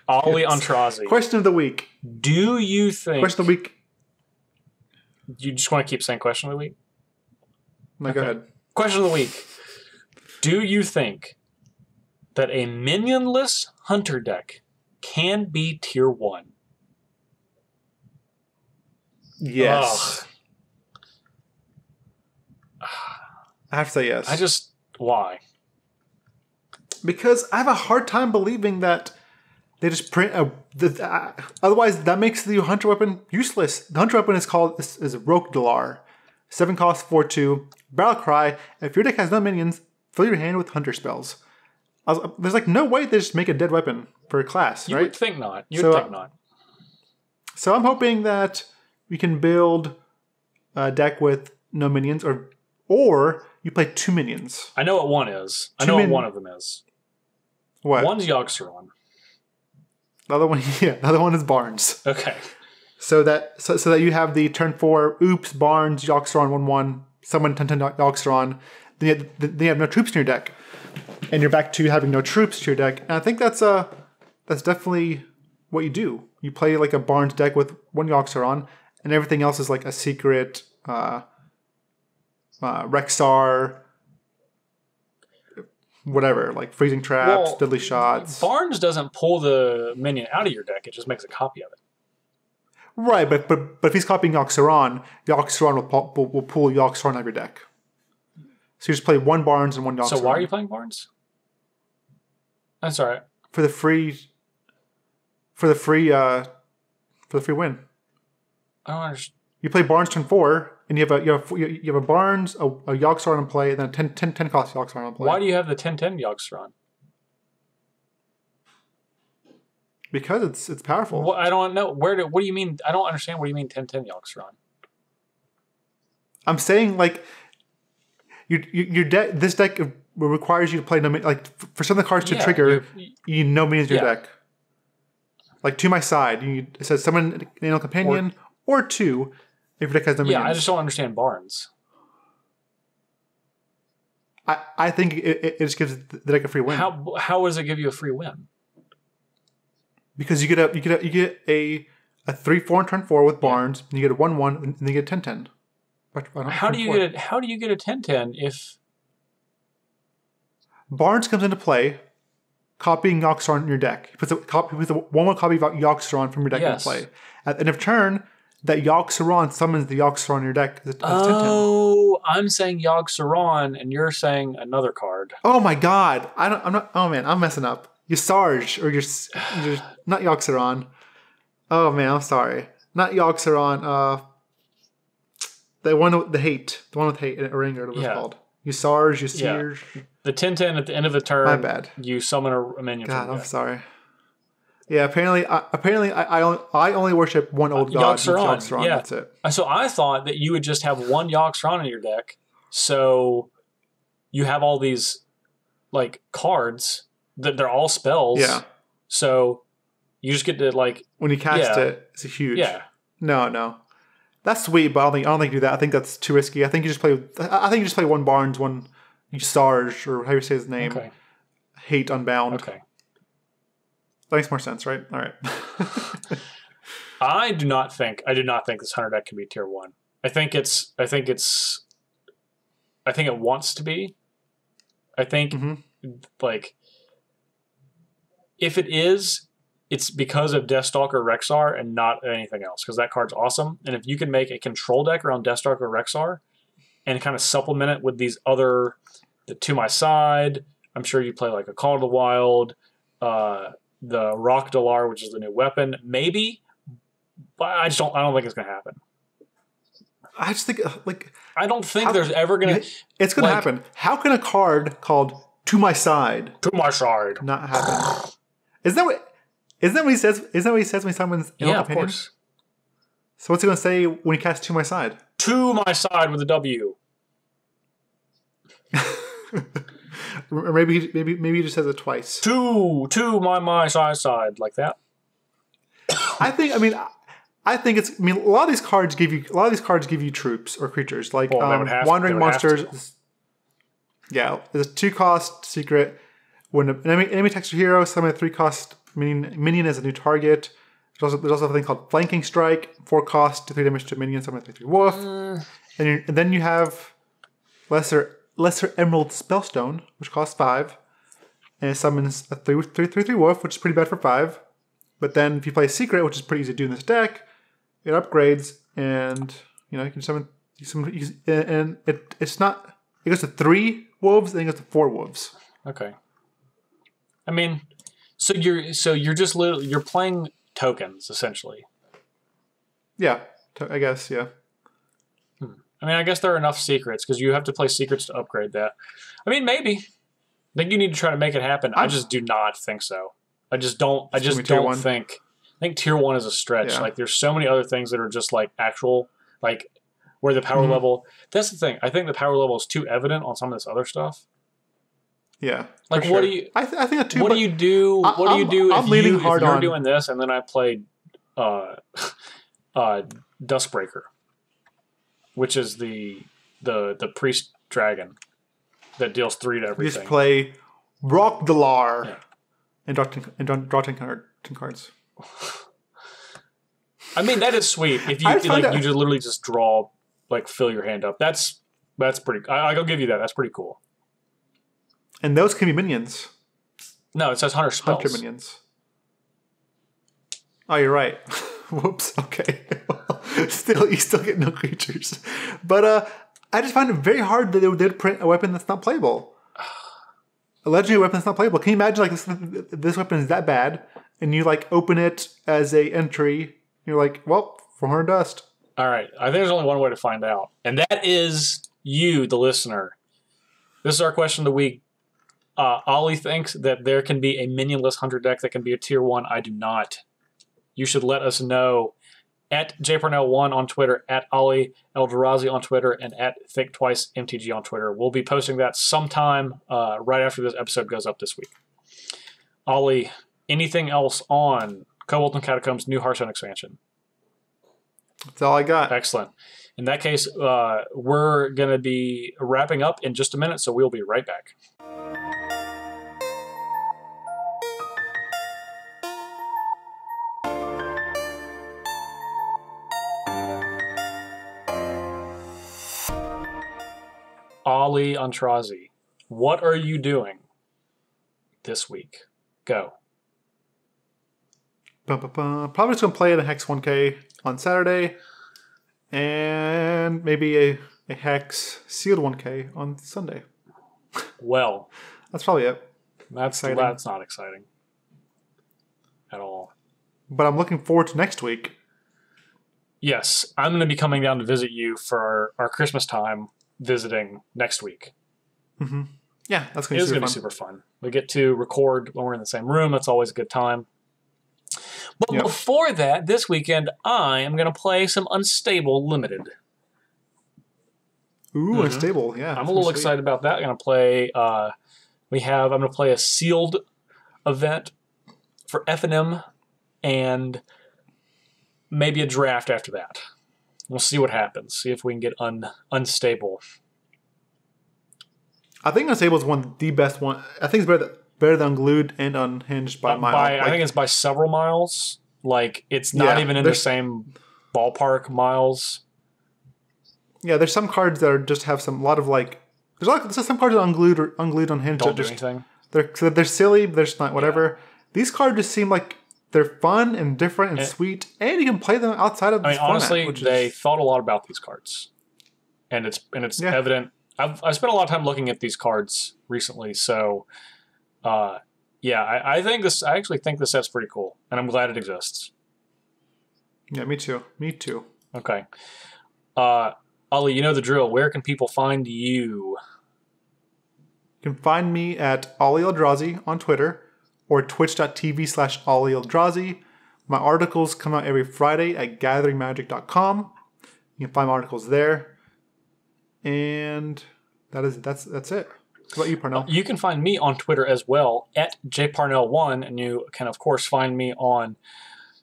Ali Aintrazi. Question of the week. Do you think... Question of the week. You just want to keep saying question of the week? No, go ahead. Question of the week. Do you think that a minionless Hunter deck can be tier 1? Yes. I have to say yes. Why? Because I have a hard time believing that they just print otherwise that makes the Hunter weapon useless. The Hunter weapon is called Roke Dalar. 7 cost 4/2. Battle cry. If your deck has no minions, fill your hand with Hunter spells. There's like no way they just make a dead weapon for a class, right? You would think not. Think not. So I'm hoping that we can build a deck with no minions, or you play 2 minions. I know what one is. I know what one of them is. What? One's Yogg-Saron. The other one is Barnes. Okay. So that you have the turn 4, Barnes, Yogg-Saron 1/1, someone 10/10 Yogg-Saron. Then you have no troops in your deck. And you're back to having no troops to your deck. And I think that's definitely what you do. You play like a Barnes deck with 1 Yogg-Saron, and everything else is like a secret Rexar, whatever, like freezing traps, deadly shots. Barnes doesn't pull the minion out of your deck; it just makes a copy of it. Right, but if he's copying Yogg-Saron will pull Yogg-Saron out of your deck. So you just play 1 Barnes and 1 Yogg-Saron. So why are you playing Barnes? I'm sorry. For the free win. I don't understand. You play Barnes turn 4. And you have a Barnes, a Yogg-Saron in play, and then a 10 cost Yogg-Saron in play. Why do you have the 10/10 Yogg-Saron? Because it's powerful. Well, I don't know. What do you mean? I don't understand what you mean 10/10 Yogg-Saron. I'm saying like your deck. This deck requires you to play for some of the cards to trigger. You no minions in your deck. Like to my side, it says summon an animal companion or 2 if your deck has no minions. Yeah, I just don't understand Barnes. I think it just gives the deck a free win. How does it give you a free win? Because you get a 3/4 and turn 4 with Barnes, and you get a 1/1, and then you get a 10/10. How do you get a 10/10 if Barnes comes into play, copying Yogg-Saron in your deck? He puts a 1/1 copy of Yogg-Saron from your deck into play. At the end of turn, that Yogg-Saron summons the Yogg-Saron in your deck as a 10/10. Oh, I'm saying Yogg-Saron, and you're saying another card. Oh my god! I'm not. Oh man, I'm messing up. Sarge or you're not Yogg-Saron. Oh man, I'm sorry. Not Yogg-Saron. The one with hate. The one with hate. Oringer, what it was called. Sarge, Sears. The 10/10 at the end of the turn. My bad. You summon a minion. God, I'm sorry. Yeah, apparently I only worship one old god. Yogg-Saron. Yeah, that's it. So I thought that you would just have one Yogg-Saron in your deck. So you have all these like cards that they're all spells. Yeah. So you just get to like when you cast it, it's a huge. Yeah. No. That's sweet, but I don't think you do that. I think that's too risky. I think you just play one Barnes, one Sarge, or how you say his name. Okay. Hate Unbound. Okay. That makes more sense, right? All right. I do not think this hunter deck can be tier 1. I think it wants to be. I think like if it is, it's because of Deathstalker Rexar and not anything else, because that card's awesome. And if you can make a control deck around Deathstalker Rexar and kind of supplement it with these other, the To My Side, I'm sure you play like a Call of the Wild, the Rock Dalar, which is the new weapon, maybe, but I don't think it's going to happen. I just think I don't think there's ever going to. It's going to happen. How can a card called To My Side not happen? Isn't that what he says? Isn't that what he says when he summons? Yeah, of course. So what's he going to say when he casts To My Side? To My Side with a W. Or maybe he just says it twice. To my side like that. I think it's. A lot of these cards give you troops or creatures like wandering monsters. Yeah, there's a 2-cost secret. When an enemy attacks your hero, summon a 3-cost minion as a new target. There's also a thing called Flanking Strike, 4-cost to 3 damage to minion, summon a 3/3 wolf. And then you have Lesser Emerald Spellstone, which costs 5, and it summons a 3/3 wolf, which is pretty bad for 5. But then if you play Secret, which is pretty easy to do in this deck, it upgrades, and you can summon and it's not. It goes to 3 wolves, then it goes to 4 wolves. Okay. I mean, so you're just you're playing tokens essentially. Yeah, I guess. Yeah. I mean, I guess there are enough secrets because you have to play secrets to upgrade that. I mean, maybe. I think you need to try to make it happen. I just do not think so. I just don't think. I think tier 1 is a stretch. Yeah. Like, there's so many other things that are just like actual, like where the power level. That's the thing. I think the power level is too evident on some of this other stuff. Yeah. Like, what sure. do you? I think that too. What do you do? What do you do if you're doing this and then I played Dustbreaker, which is the priest dragon that deals 3 to everything. You just play Rock Dalar and draw 10 cards. I mean, that is sweet. If you you just literally just draw, like, fill your hand up. That's pretty. I'll give you that. That's pretty cool. And those can be minions. No, it says hunter spells. Hunter minions. Oh, you're right. Whoops. Okay. You still get no creatures. But I just find it very hard that they would print a weapon that's not playable. A legendary weapon that's not playable. Can you imagine like this weapon is that bad, and you like open it as a entry? You're like, well, 400 dust. All right. I think there's only one way to find out, and that is you, the listener. This is our question of the week. Ali thinks that there can be a minionless hunter deck that can be a tier 1. I do not. You should let us know at jparnell1 on Twitter, at Ali Aintrazi on Twitter, and at ThinkTwiceMTG on Twitter. We'll be posting that sometime right after this episode goes up this week. Ali, anything else on Kobolds and Catacombs new Hearthstone expansion? That's all I got. Excellent. In that case, we're going to be wrapping up in just a minute, so we'll be right back. Ali Aintrazi, what are you doing this week? Go. Probably just going to play at a Hex 1K on Saturday, and maybe a Hex Sealed 1K on Sunday. Well, that's probably it. That's not exciting at all. But I'm looking forward to next week. Yes, I'm going to be coming down to visit you for our Christmas time visiting next week. Mm-hmm. Yeah, that's going to be super fun. We get to record when we're in the same room. That's always a good time. But before that, this weekend, I am going to play some Unstable Limited. Ooh, Unstable, yeah. I'm a little excited about that. I'm going to play, I'm going to play a sealed event for F&M and maybe a draft after that. We'll see what happens. See if we can get unstable. I think Unstable is one of the best one. I think it's better than Unglued and Unhinged by a mile. I think it's by several miles. Like, it's not even in the same ballpark miles. Yeah, there's some cards that just have a lot of there's some cards that Unglued or Unhinged don't do anything. They're silly, but they're just not whatever. Yeah. These cards just seem like they're fun and different and sweet, and you can play them outside of this format. Honestly, they thought a lot about these cards, and it's evident. I've spent a lot of time looking at these cards recently, so I actually think this set's pretty cool, and I'm glad it exists. Yeah, me too. Okay, Ali, you know the drill. Where can people find you? You can find me at Ali Aintrazi on Twitter, or twitch.tv/Ali Aintrazi. My articles come out every Friday at gatheringmagic.com. You can find my articles there. And that's it. What about you, Parnell? You can find me on Twitter as well, at jparnell1, and you can, of course, find me on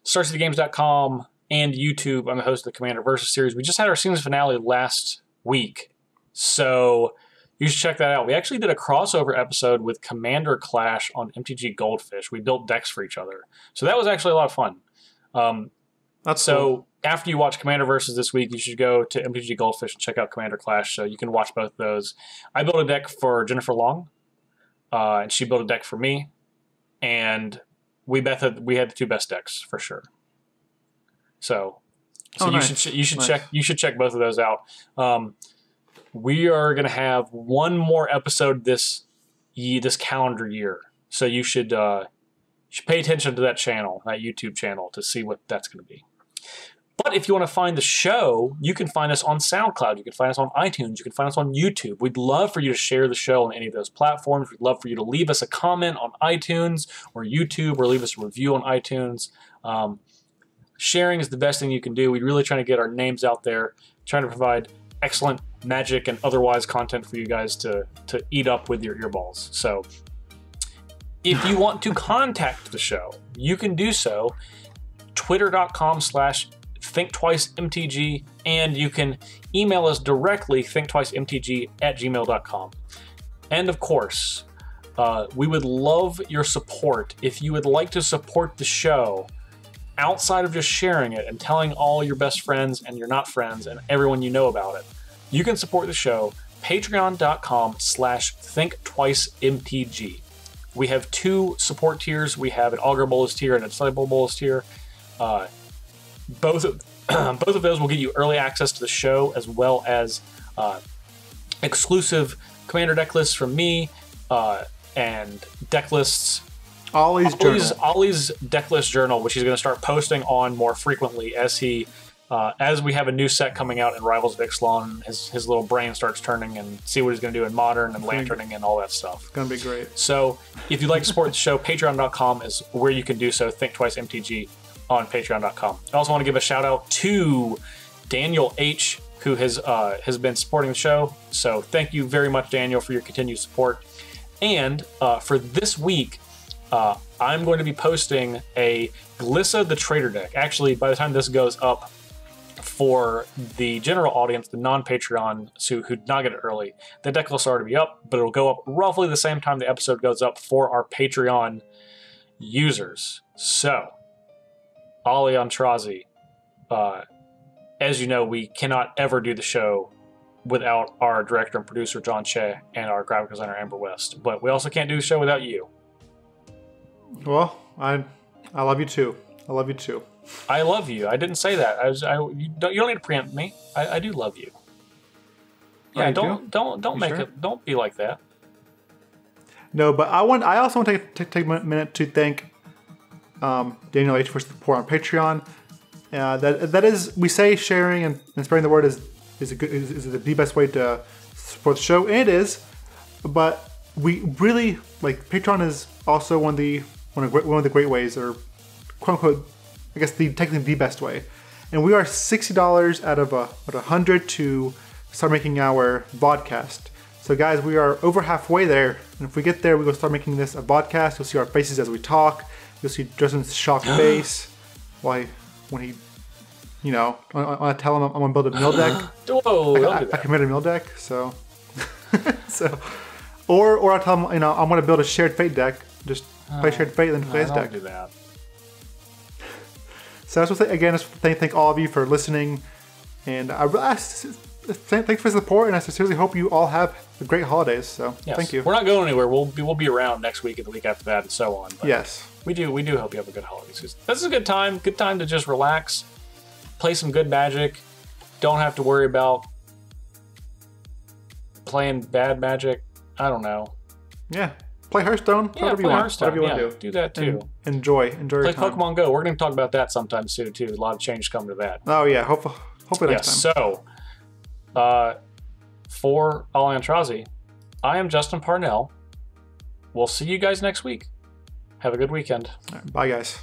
StarCityGames.com and YouTube. I'm the host of the Commander Versus series. We just had our season finale last week, so you should check that out. We actually did a crossover episode with Commander Clash on MTG Goldfish. We built decks for each other. So that was actually a lot of fun. That's cool. After you watch Commander Versus this week, you should go to MTG Goldfish and check out Commander Clash so you can watch both of those. I built a deck for Jennifer Long, and she built a deck for me, and we had the two best decks for sure. So nice. you should check both of those out. We are going to have one more episode this calendar year, so you should pay attention to that channel, that YouTube channel, to see what that's going to be. But if you want to find the show, you can find us on SoundCloud. You can find us on iTunes. You can find us on YouTube. We'd love for you to share the show on any of those platforms. We'd love for you to leave us a comment on iTunes or YouTube, or leave us a review on iTunes. Sharing is the best thing you can do. We're really trying to get our names out there, trying to provide excellent Magic and otherwise content for you guys to eat up with your earballs. So if you want to contact the show, you can do so. Twitter.com/ThinkTwiceMTG, and you can email us directly, thinktwicemtg@gmail.com. And of course, we would love your support. If you would like to support the show outside of just sharing it and telling all your best friends and your not friends and everyone you know about it, you can support the show, patreon.com/ThinkTwiceMTG. We have two support tiers. We have an Augur Bolus tier and a Disciple Bolus tier. Both of those will get you early access to the show, as well as exclusive Commander deck lists from me and deck lists. Ollie's deck list journal, which he's going to start posting on more frequently as we have a new set coming out in Rivals of Ixalan. His little brain starts turning and see what he's going to do in Modern and Lanterning and all that stuff. It's going to be great. So if you'd like to support the show, patreon.com is where you can do so, ThinkTwiceMTG. on patreon.com. I also want to give a shout out to Daniel H., who has been supporting the show. So thank you very much, Daniel, for your continued support. And for this week, I'm going to be posting a Glissa the Trader deck. Actually, by the time this goes up for the general audience, the non-Patreon who did not get it early, the deck will already be up, but it'll go up roughly the same time the episode goes up for our Patreon users. So, Ali Aintrazi, as you know, we cannot ever do the show without our director and producer, John Che, and our graphic designer, Amber West. But we also can't do the show without you. Well, I love you too. I love you too. I love you. I didn't say that. You don't need to preempt me. I do love you. Yeah, don't make it. Don't be like that. No, but I also want to take a minute to thank Daniel H. for support on Patreon. That is, we say sharing and spreading the word is the best way to support the show, and it is. But we really like Patreon is also one of the great ways, or quote unquote, I guess technically the best way. And we are $60 out of 100 to start making our vodcast. So guys, we are over halfway there. And if we get there, we will start making this a vodcast. You'll see our faces as we talk. You'll see Justin's shocked face when he, I tell him I'm gonna build a mill deck. Whoa, I committed a mill deck, so or I tell him, I'm gonna build a shared fate deck. Just play shared fate and then play his deck. Don't do that. So that's what again. Thank all of you for listening, and thanks for the support. And I sincerely hope you all have great holidays. So yes. Thank you. We're not going anywhere. We'll be around next week and the week after that, and so on. But yes, we do hope you have a good holiday season. This is a good time. Good time to just relax, play some good Magic. Don't have to worry about playing bad Magic. I don't know. Yeah. Play Hearthstone, whatever you want. Whatever you want to do. Do that too. And enjoy Play your time. Pokemon Go. We're going to talk about that sometime soon too. A lot of changes coming to that. Oh yeah, hopefully next time. So, for Ali Aintrazi, I am Justin Parnell. We'll see you guys next week. Have a good weekend. All right, bye guys.